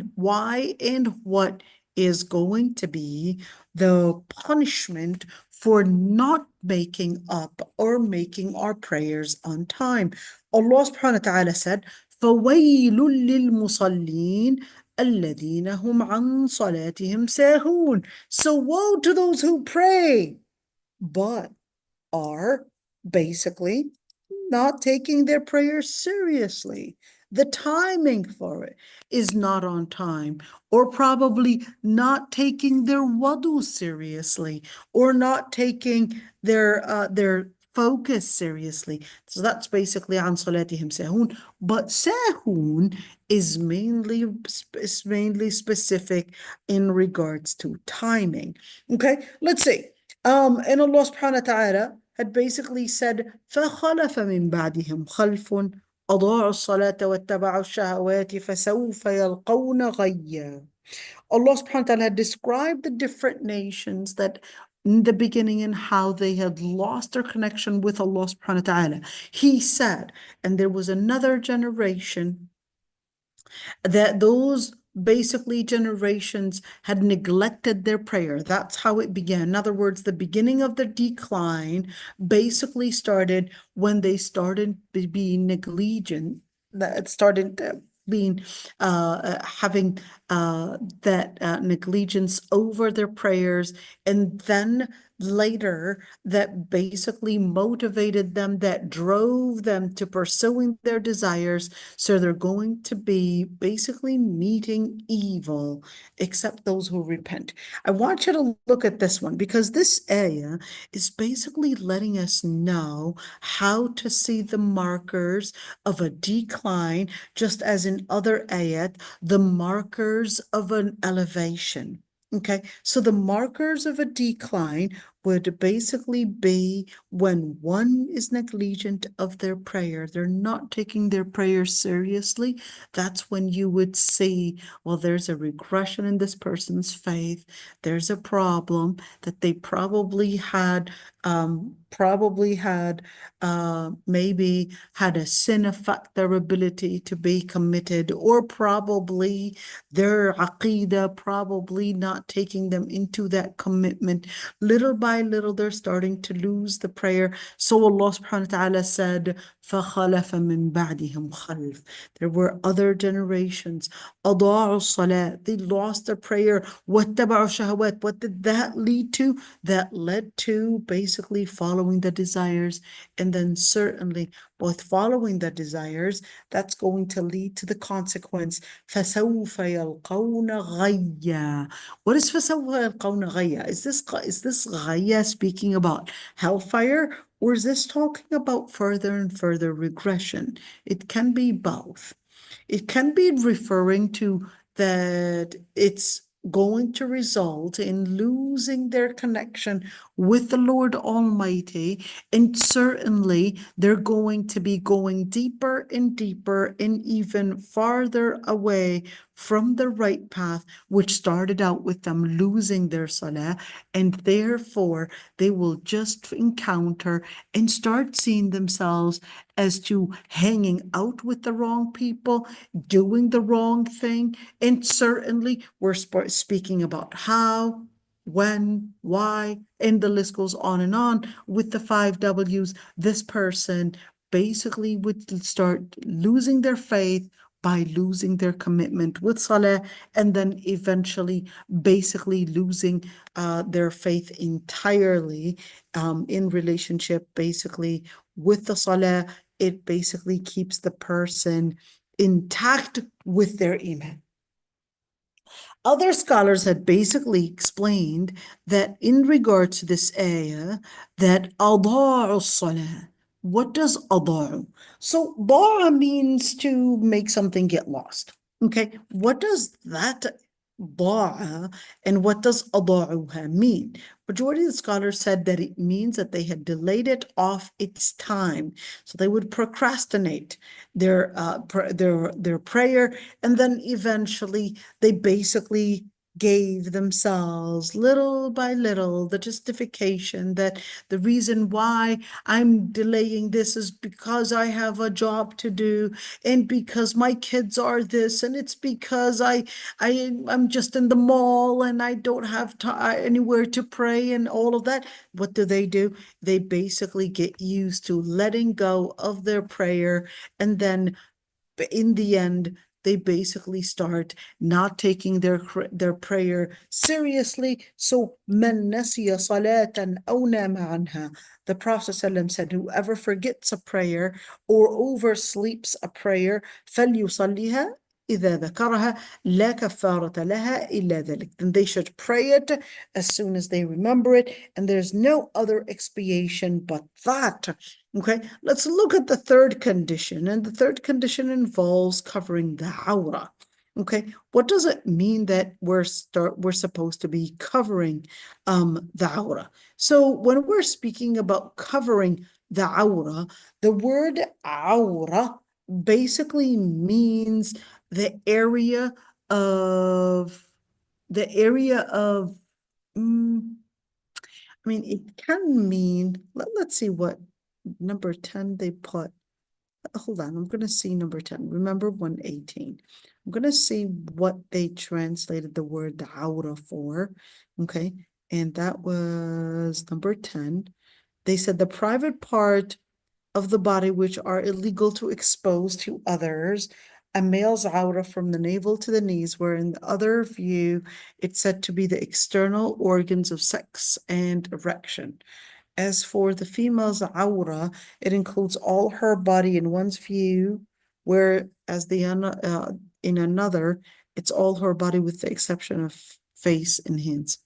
and what is going to be the punishment for not making up or making our prayers on time? Allah subhanahu wa ta'ala said, فَوَيْلٌ لِلْمُصَلِّينَ الذين هم عن صلاتهم ساهون. So woe to those who pray, but are basically not taking their prayers seriously. The timing for it is not on time, or probably not taking their wudu seriously, or not taking their focus seriously. So that's basically عن صلاتهم ساهون. But sahun is mainly specific in regards to timing. Okay, let's see. And Allah subhanahu wa ta'ala had basically said, فَخَلَفَ مِن بَعْدِهِمْ خَلْفٌ أَضَاعُوا الصَّلَاةَ وَاتَّبَعُوا الشَّهَوَاتِ فَسَوْفَ يَلْقَوْنَ غَيًّا. Allah subhanahu wa ta'ala had described the different nations that in the beginning and how they had lost their connection with Allah subhanahu wa ta'ala. He said, and there was another generation that those basically generations had neglected their prayer. That's how it began. In other words, the beginning of the decline basically started when they started being negligent, that started being having that negligence over their prayers, and then later that basically motivated them, that drove them to pursuing their desires. So they're going to be basically meeting evil, except those who repent. I want you to look at this one because this ayah is basically letting us know how to see the markers of a decline, just as in other ayat, the markers of an elevation. Okay, so the markers of a decline would basically be when one is negligent of their prayer, they're not taking their prayer seriously. That's when you would see, well, there's a regression in this person's faith. There's a problem that they maybe had a sin affect their ability to be committed, or probably their aqidah probably not taking them into that commitment. Little by little, they're starting to lose the prayer. So Allah subhanahu wa ta'ala said, فَخَلَفَ مِن بَعْدِهِمْ خَلْفٌ. There were other generations. أَضَاعُوا الصَّلَاةَ. They lost their prayer. وَاتَّبَعُوا الشَّهَوَاتِ. What did that lead to? That led to basically following the desires. And then certainly, with following the desires, that's going to lead to the consequence. فَسَوْفَ يَلْقَوْنَ غَيًّا. What is فَسَوْفَ يَلْقَوْنَ غَيًّا? Is this غَيّا speaking about hellfire, or is this talking about further and further regression? It can be both. It can be referring to that it's going to result in losing their connection with the Lord Almighty, and certainly they're going to be going deeper and deeper and even farther away from the right path, which started out with them losing their salah, and therefore they will just encounter and start seeing themselves as to hanging out with the wrong people, doing the wrong thing. And certainly we're speaking about how, when, why, and the list goes on and on with the 5 W's. This person basically would start losing their faith by losing their commitment with Salah, and then eventually basically losing their faith entirely in relationship basically with the Salah. It basically keeps the person intact with their iman. Other scholars had basically explained that in regards to this ayah, that أضاعوا الصلاة. What does أضاعوا? So ضاع means to make something get lost. Okay, what does that ضاع and what does أضاعوها mean? Majority of the scholars said that it means that they had delayed it off its time. So they would procrastinate their prayer, and then eventually they basically gave themselves little by little the justification that the reason why I'm delaying this is because I have a job to do, and because my kids are this, and it's because I'm just in the mall and I don't have anywhere to pray and all of that. What do? They basically get used to letting go of their prayer, and then in the end, they basically start not taking their prayer seriously. So, من نسي صلاة أو نام عنها. The Prophet ﷺ said, whoever forgets a prayer or oversleeps a prayer, فليصليها إذا ذكرها لا كفارة لها إلا ذلك. Then they should pray it as soon as they remember it, and there's no other expiation but that. Okay, let's look at the third condition, and the third condition involves covering the awrah. Okay, what does it mean that we're supposed to be covering the awrah? So when we're speaking about covering the awrah, the word awrah basically means the area of I mean, it can mean, let's see what number 10 they put. Hold on, I'm going to see number 10. Remember 118. I'm going to see what they translated the word awrah for. Okay, and that was number 10. They said the private part of the body which are illegal to expose to others, a male's awrah from the navel to the knees, where in the other view, it's said to be the external organs of sex and erection. As for the female's awrah, it includes all her body in one's view, whereas in another, it's all her body with the exception of face and hands.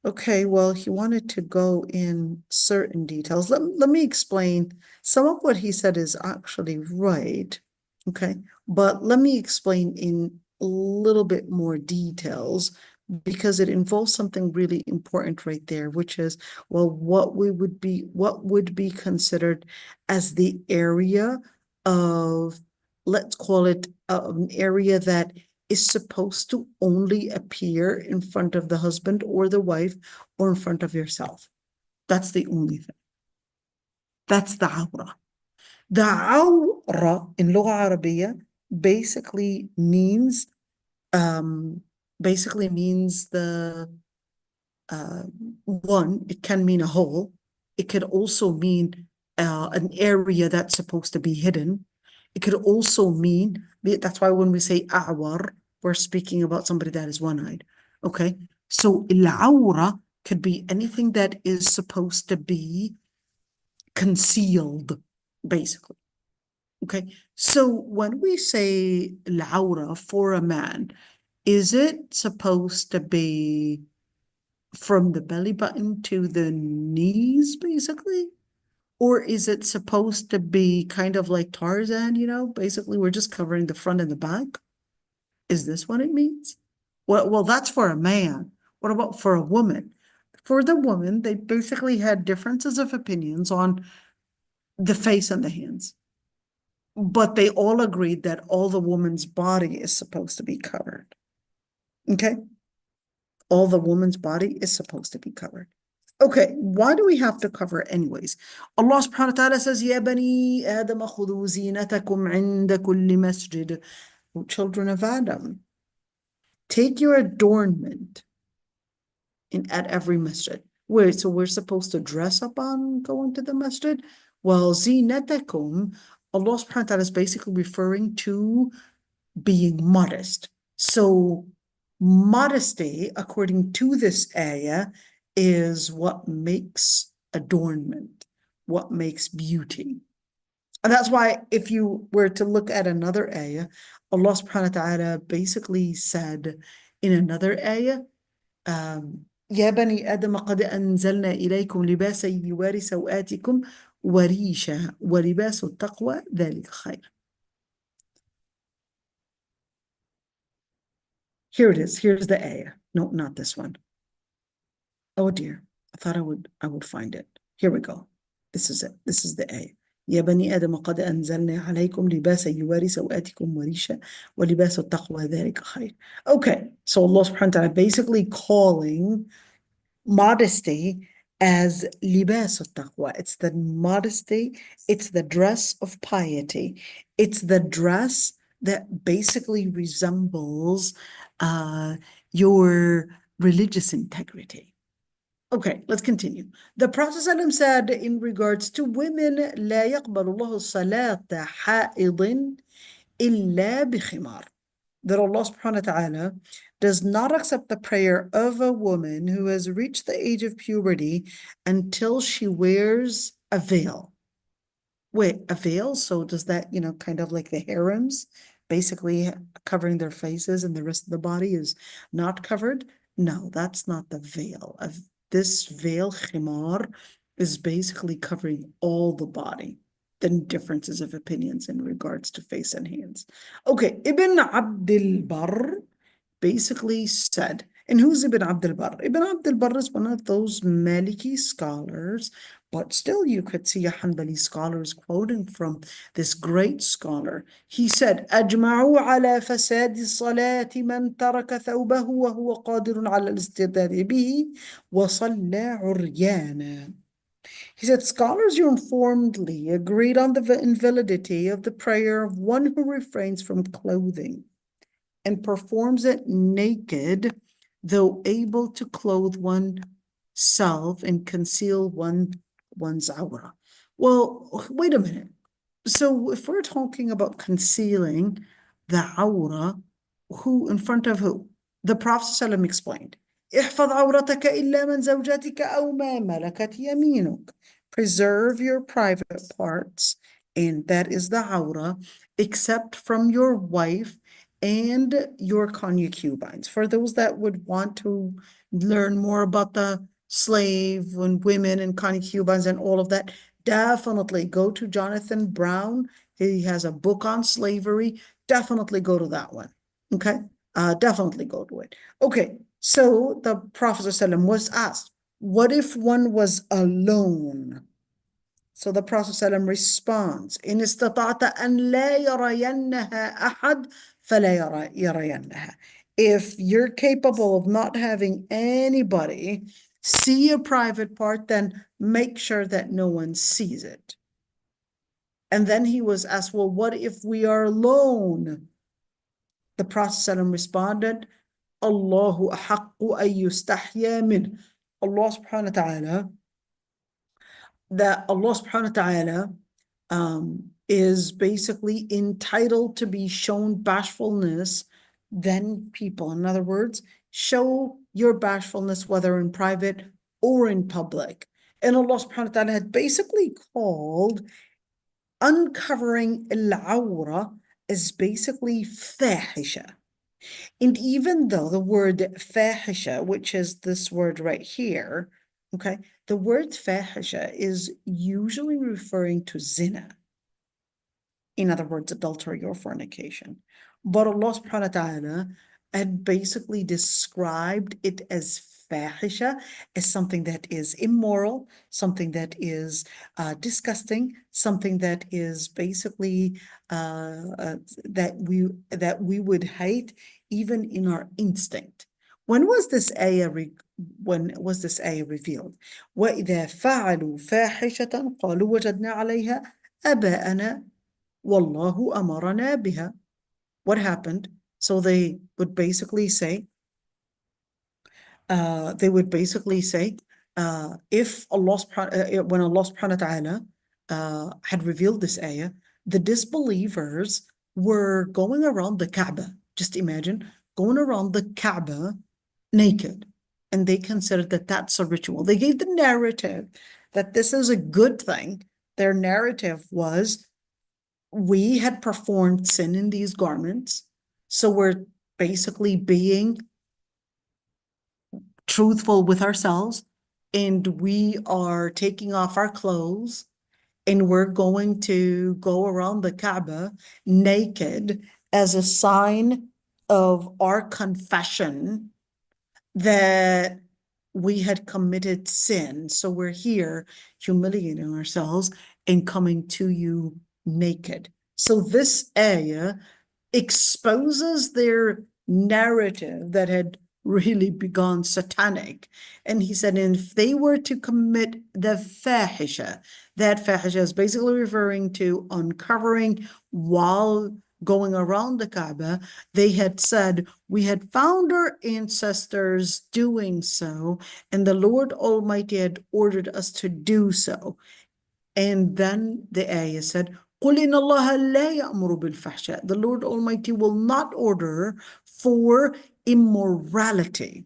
Okay, well, he wanted to go in certain details. Let me explain. Some of what he said is actually right. Okay, but let me explain in a little bit more details because it involves something really important right there, which is, well, what would be considered as the area of, let's call it an area that is supposed to only appear in front of the husband or the wife or in front of yourself. That's the only thing. That's the awrah. The awrah in Lugha Arabiya basically means the one, it can mean a hole. It could also mean an area that's supposed to be hidden. It could also mean, that's why when we say a'war, we're speaking about somebody that is one-eyed. Okay, so al-awra could be anything that is supposed to be concealed, basically. Okay, so when we say al-awra for a man, is it supposed to be from the belly button to the knees, basically? Or is it supposed to be kind of like Tarzan, basically we're just covering the front and the back? Is this what it means? Well, that's for a man. What about for a woman? For the woman, they basically had differences of opinions on the face and the hands. But they all agreed that all the woman's body is supposed to be covered. Okay? All the woman's body is supposed to be covered. Okay, why do we have to cover it anyways? Allah subhanahu wa ta'ala says, Ya bani Adam khudhu zinatakum inda kulli masjid. Children of Adam, take your adornment at every masjid. So we're supposed to dress up on going to the masjid? Well, zinatakum, Allah subhanahu wa ta'ala is basically referring to being modest. So modesty, according to this ayah, is what makes adornment, what makes beauty. And that's why if you were to look at another ayah, Allah subhanahu wa ta'ala basically said in another ayah, يا بني آدم قد أنزلنا إليكم لباسا يواري سوآتكم وريشا ولباس التقوى ذلك خير. Here it is. Here's the ayah. No, not this one. Oh dear. I thought I would find it. Here we go. This is it. This is the ayah. يا بني آدم قد أنزلنا عليكم لباسا يواري سوآتكم وريشا ولباس التقوى ذلك خير. Okay, so Allah subhanahu wa ta'ala basically calling modesty as libas al-taqwa. It's the modesty, it's the dress of piety. It's the dress that basically resembles your religious integrity. Okay, let's continue. The Prophet ﷺ said in regards to women, لا يقبل الله صلاة حائض إلا بخمار. That Allah subhanahu wa ta'ala does not accept the prayer of a woman who has reached the age of puberty until she wears a veil. Wait, a veil? So does that, kind of like the harems, basically covering their faces and the rest of the body is not covered? No, that's not the veil. This veil, khimar, is basically covering all the body. Then differences of opinions in regards to face and hands. Okay, Ibn Abdul Barr basically said, and who's Ibn Abdul Barr? Ibn Abdul Barr is one of those Maliki scholars, but still you could see a Hanbali scholar is quoting from this great scholar. He said, أجمعوا على فساد الصلاة من ترك ثوبه وهو قادر على الاستداد به وصلى عريانا. He said, scholars uniformly agreed on the invalidity of the prayer of one who refrains from clothing and performs it naked, though able to clothe oneself and conceal one's awrah. Well, wait a minute. So if we're talking about concealing the awra, who in front of who? The Prophet ﷺ explained, احفظ عورتك إلا من زوجتك أو ما ملكت يمينك. Preserve your private parts, and that is the awra, except from your wife and your concubines. For those that would want to learn more about the slave and women and concubines and all of that, definitely go to Jonathan Brown. He has a book on slavery. Definitely go to that one. Okay. Definitely go to it. Okay. So the Prophet ﷺ was asked, what if one was alone? So the Prophet ﷺ responds, إن استطعت أن لا يرينها أحد فلا يرينها. If you're capable of not having anybody see a private part, then make sure that no one sees it. And then he was asked, well, what if we are alone? The Prophet ﷺ responded, Allahu ahaqqu an yustahya min. Allah subhanahu wa ta'ala, that Allah subhanahu wa ta'ala is basically entitled to be shown bashfulness than people. In other words, show your bashfulness whether in private or in public. And Allah subhanahu wa ta'ala had basically called uncovering al-awra as basically fahisha. And even though the word fahisha, which is this word right here, okay, the word fahisha is usually referring to zina. In other words, adultery or fornication. But Allah subhanahu wa ta'ala had basically described it as fahisha, as something that is immoral, something that is disgusting, something that is basically that we would hate even in our instinct. When was this ayah revealed? وَإِذَا فَعَلُوا فَاحِشَةً قَالُوا وَجَدْنَا عَلَيْهَا آبَاءَنَا وَاللَّهُ أَمَرَنَا بِهَا. What happened? So they would basically say, if Allah when Allah subhanahu wa ta'ala had revealed this ayah, the disbelievers were going around the Kaaba. Just imagine going around the Kaaba naked, and they considered that that's a ritual. They gave the narrative that this is a good thing. Their narrative was, we had performed sin in these garments, so we're basically being truthful with ourselves, and we are taking off our clothes, and we're going to go around the Kaaba naked as a sign of our confession that we had committed sin. So we're here humiliating ourselves and coming to you naked. So this ayah exposes their narrative that had really begun satanic. And he said, and if they were to commit the fahisha, that fahisha is basically referring to uncovering while going around the Kaaba. They had said, we had found our ancestors doing so, and the Lord Almighty had ordered us to do so. And then the ayah said, قُلْ إِنَّ اللَّهَ لَا يَأْمُرُ بِالْفَحْشَاءِ. The Lord Almighty will not order for immorality.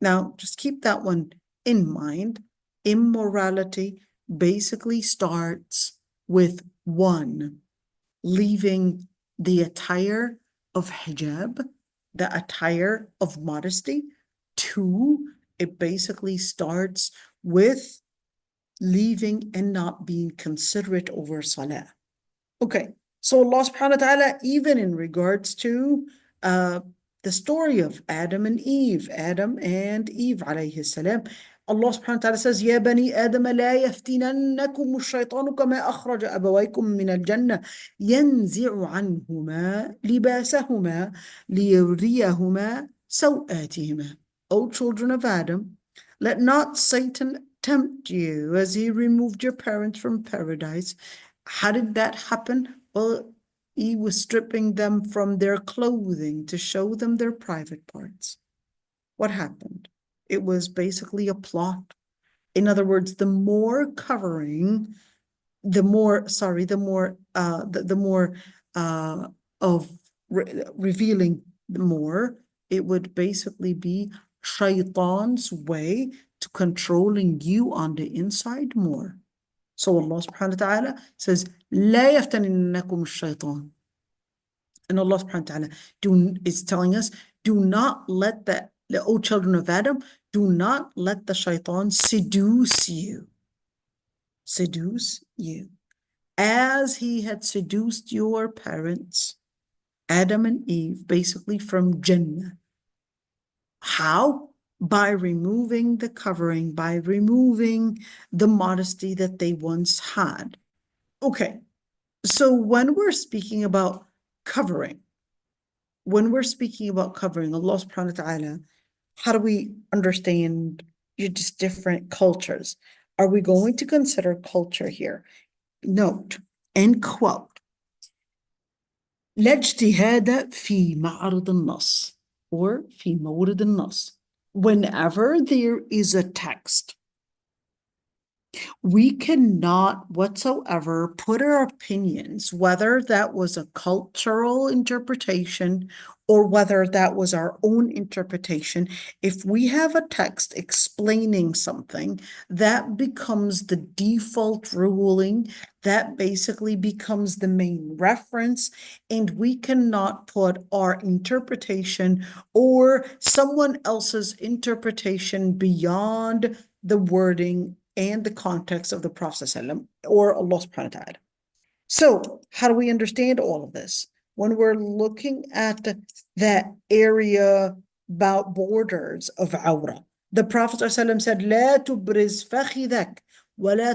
Now, just keep that one in mind. Immorality basically starts with one, leaving the attire of hijab, the attire of modesty. Two, it basically starts with leaving and not being considerate over salah. Okay, so Allah subhanahu wa ta'ala, even in regards to the story of Adam and Eve, عليه salam, Allah subhanahu wa ta'ala says, يا بني آدم لا يفتننكم الشيطان كما أخرج أبويكم من الجنة ينزع عنهما لباسهما ليريهما سوآتهما. O children of Adam, let not Satan tempt you as he removed your parents from paradise. How did that happen? Well, he was stripping them from their clothing to show them their private parts. What happened? It was basically a plot. In other words, the more covering the more, sorry, the more of revealing more, it would basically be shaitan's way to controlling you on the inside more. So Allah subhanahu wa ta'ala says, لا يفتننكم الشيطان. And Allah subhanahu wa ta'ala is telling us, do not let the O children of Adam, do not let the shaitan seduce you. Seduce you. As he had seduced your parents, Adam and Eve, basically from Jannah. How? By removing the covering, by removing the modesty that they once had. Okay, so when we're speaking about covering, Allah subhanahu wa ta'ala, how do we understand just different cultures? Are we going to consider culture here? Note and quote, لا اجتهاد في معرض النص or في مورد النص. Whenever there is a text, we cannot whatsoever put our opinions, whether that was a cultural interpretation or whether that was our own interpretation. If we have a text explaining something, that becomes the default ruling, that basically becomes the main reference, and we cannot put our interpretation or someone else's interpretation beyond the wording and the context of the Prophet ﷺ or Allah subhanahu wa ta'ala. So how do we understand all of this? When we're looking at that area about borders of awrah, the Prophet ﷺ said, لا تبرز فخذك ولا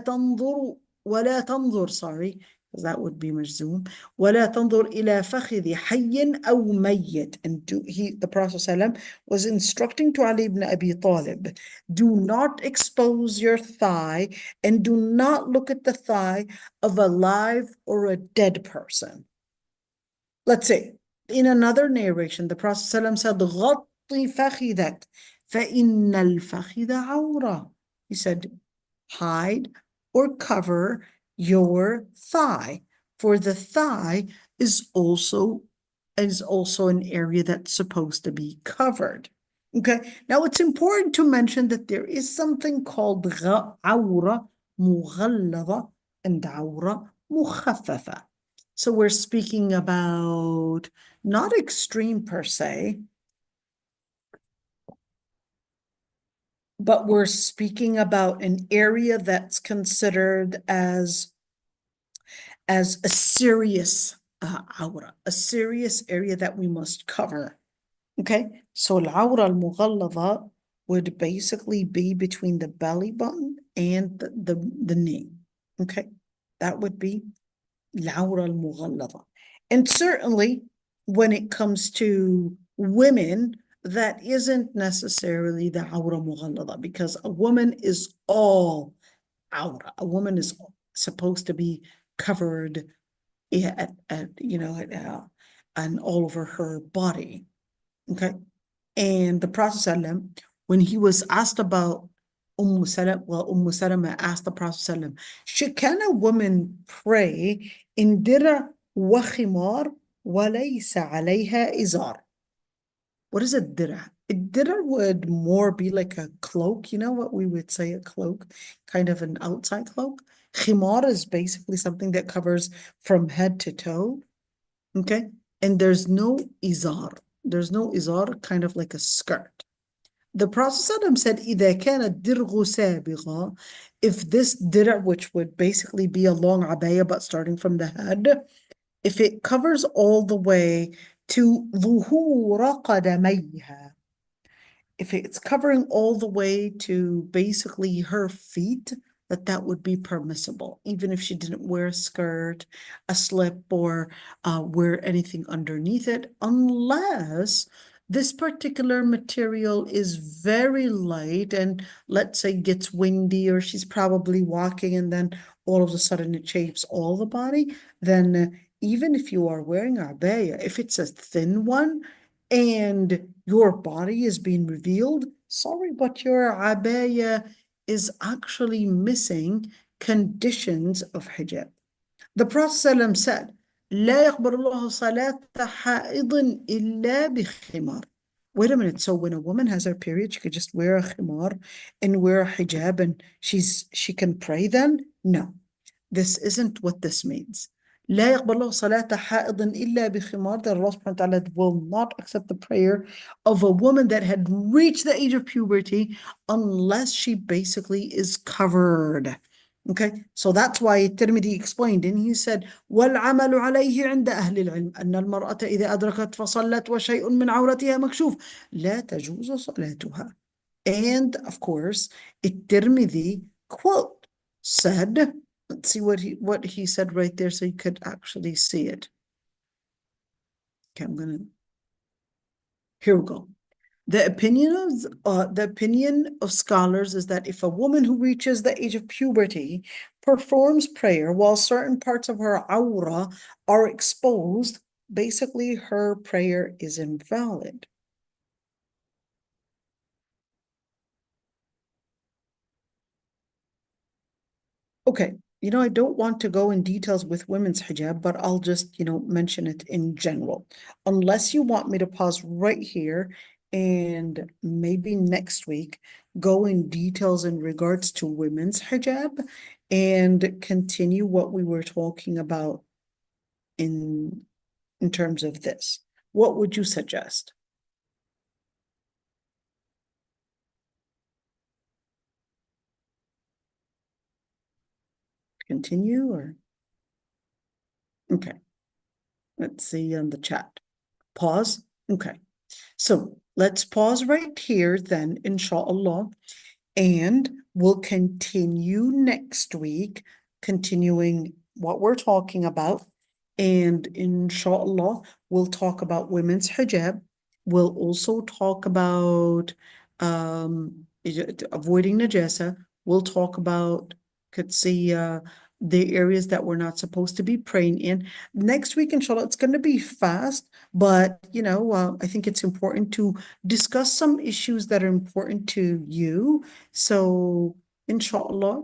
تنظر, sorry, because that would be مجزوم, ولا تنظر إلى فخذ حي أو ميت. And the Prophet ﷺ was instructing to Ali ibn Abi Talib, do not expose your thigh and do not look at the thigh of a live or a dead person. Let's say, in another narration, the Prophet ﷺ said, غطي فخذك فإن الفخذ عورة. He said, hide or cover your thigh, for the thigh is also an area that's supposed to be covered. Okay, now it's important to mention that there is something called awra مغلظة and awra مخففة. So we're speaking about not extreme per se, but we're speaking about an area that's considered as a serious awra, a serious area that we must cover. Okay, so al-awra al-mughalladha would basically be between the belly button and the knee. Okay, that would be al-awra al-mughalladha. And certainly when it comes to women, that isn't necessarily the awra mughalladha, because a woman is all awra. A woman is supposed to be covered and all over her body. Okay, and the Prophet ﷺ, when he was asked about Salama asked the Prophet ﷺ, can a woman pray in dir'a wa khimar wa laysa alayha izar? What is a dir'a? A dir'a would more be like a cloak, you know what we would say a cloak, kind of an outside cloak. Khimar is basically something that covers from head to toe. Okay, and there's no izar. There's no izar, kind of like a skirt. The Prophet said, إِذَا كَانَ الدِّرْغُ سَابِغًا, if this dir', which would basically be a long abaya, but starting from the head, if it covers all the way to ظُهُورَ قَدَمَيْهَا, if it's covering all the way to basically her feet, that would be permissible, even if she didn't wear a skirt, a slip, or wear anything underneath it, unless this particular material is very light and let's say gets windy, or she's probably walking and then all of a sudden it shapes all the body, then even if you are wearing a abaya, if it's a thin one and your body is being revealed, sorry, but your abaya is actually missing conditions of hijab. The Prophet ﷺ said, لا يقبل الله صلاة حائض إلا بخمار. Wait a minute. So when a woman has her period, she could just wear a khimar and wear a hijab and she can pray then? No, this isn't what this means. لا يقبل الله صلاة حائض إلا بخمار. That Allah subhanahu wa ta'ala will not accept the prayer of a woman that had reached the age of puberty unless she basically is covered. Okay, so that's why Tirmidhi explained, and he said, وَالْعَمَلُ عَلَيْهِ عِنْدَ أَهْلِ الْعِلْمِ أَنَّ الْمَرْأَةَ إِذَا أَدْرَكَتْ فَصَلَّتْ وَشَيْءٌ مِّنْ عَوْرَتِهَا مَكْشُوفٌ لَا تَجُوزُ صَلَاتُهَا. And of course, Tirmidhi quote said, let's see what he said right there so you could actually see it. Okay, here we go. The opinion of scholars is that if a woman who reaches the age of puberty performs prayer while certain parts of her aura are exposed, basically her prayer is invalid. Okay, I don't want to go in details with women's hijab, but I'll just, mention it in general. Unless you want me to pause right here and maybe next week go in details in regards to women's hijab and continue what we were talking about in terms of this. What would you suggest? Continue or? Okay. Let's see on the chat. Pause. Okay. So let's pause right here then, inshallah, and we'll continue next week, continuing what we're talking about. And inshallah, we'll talk about women's hijab. We'll also talk about avoiding najasa. We'll talk about, could see the areas that we're not supposed to be praying in. Next week, inshallah, it's going to be fast, but I think it's important to discuss some issues that are important to you. So inshallah,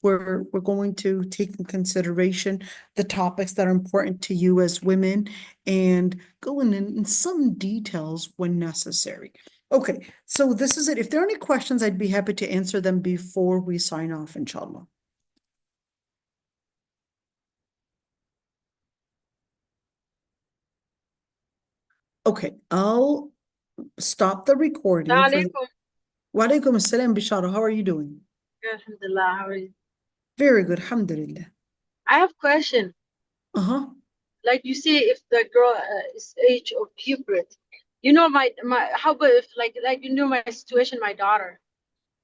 we're going to take in consideration the topics that are important to you as women and go in some details when necessary. Okay, so this is it. If there are any questions, I'd be happy to answer them before we sign off, inshallah. Okay, I'll stop the recording. Wa alaikum assalam, Bishara. How are you doing? Alhamdulillah, how are you? Very good, alhamdulillah. I have a question. Like you see, if the girl is age of puberty, how about if like my situation, my daughter.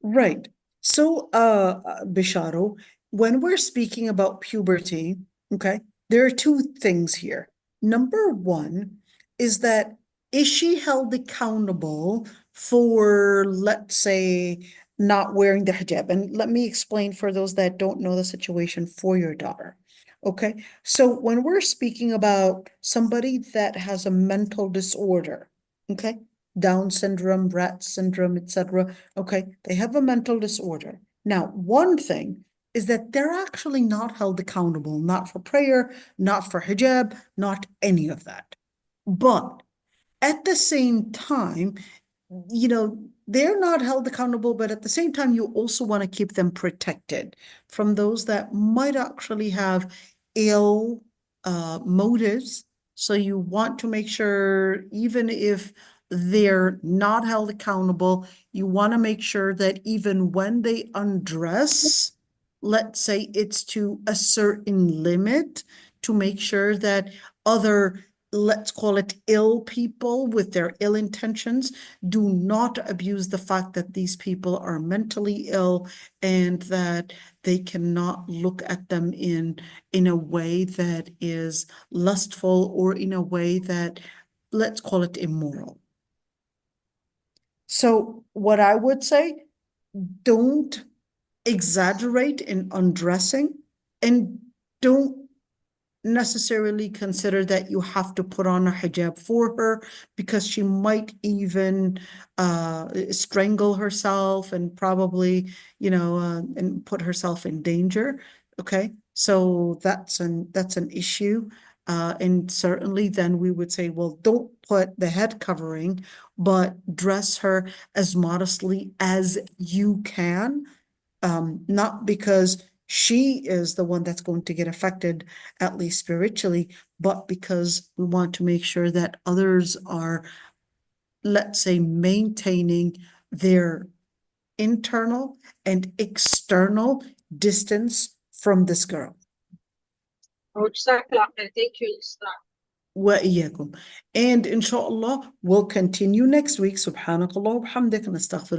Right. So, Bisharo, when we're speaking about puberty, okay, there are two things here. Number one is that is she held accountable for, let's say, not wearing the hijab? And let me explain for those that don't know the situation for your daughter. Okay, so when we're speaking about somebody that has a mental disorder, okay, Down syndrome, Rett syndrome, etc. Okay, they have a mental disorder. Now, one thing is that they're actually not held accountable, not for prayer, not for hijab, not any of that. But at the same time, they're not held accountable, but at the same time, you also want to keep them protected from those that might actually have ill motives. So you want to make sure, even if they're not held accountable, you want to make sure that even when they undress, let's say it's to a certain limit, to make sure that other, let's call it ill people with their ill intentions, do not abuse the fact that these people are mentally ill and that they cannot look at them in a way that is lustful or in a way that, let's call it immoral. So what I would say, don't exaggerate in undressing and don't necessarily consider that you have to put on a hijab for her, because she might even strangle herself and probably, and put herself in danger. Okay, so that's an issue. And certainly then we would say, well, don't put the head covering, but dress her as modestly as you can. Not because she is the one that's going to get affected, at least spiritually, but because we want to make sure that others are, let's say, maintaining their internal and external distance from this girl. Thank you, Isra. وإياكم. And inshallah, we'll continue next week. سبحانك اللهم وبحمدك نستغفرك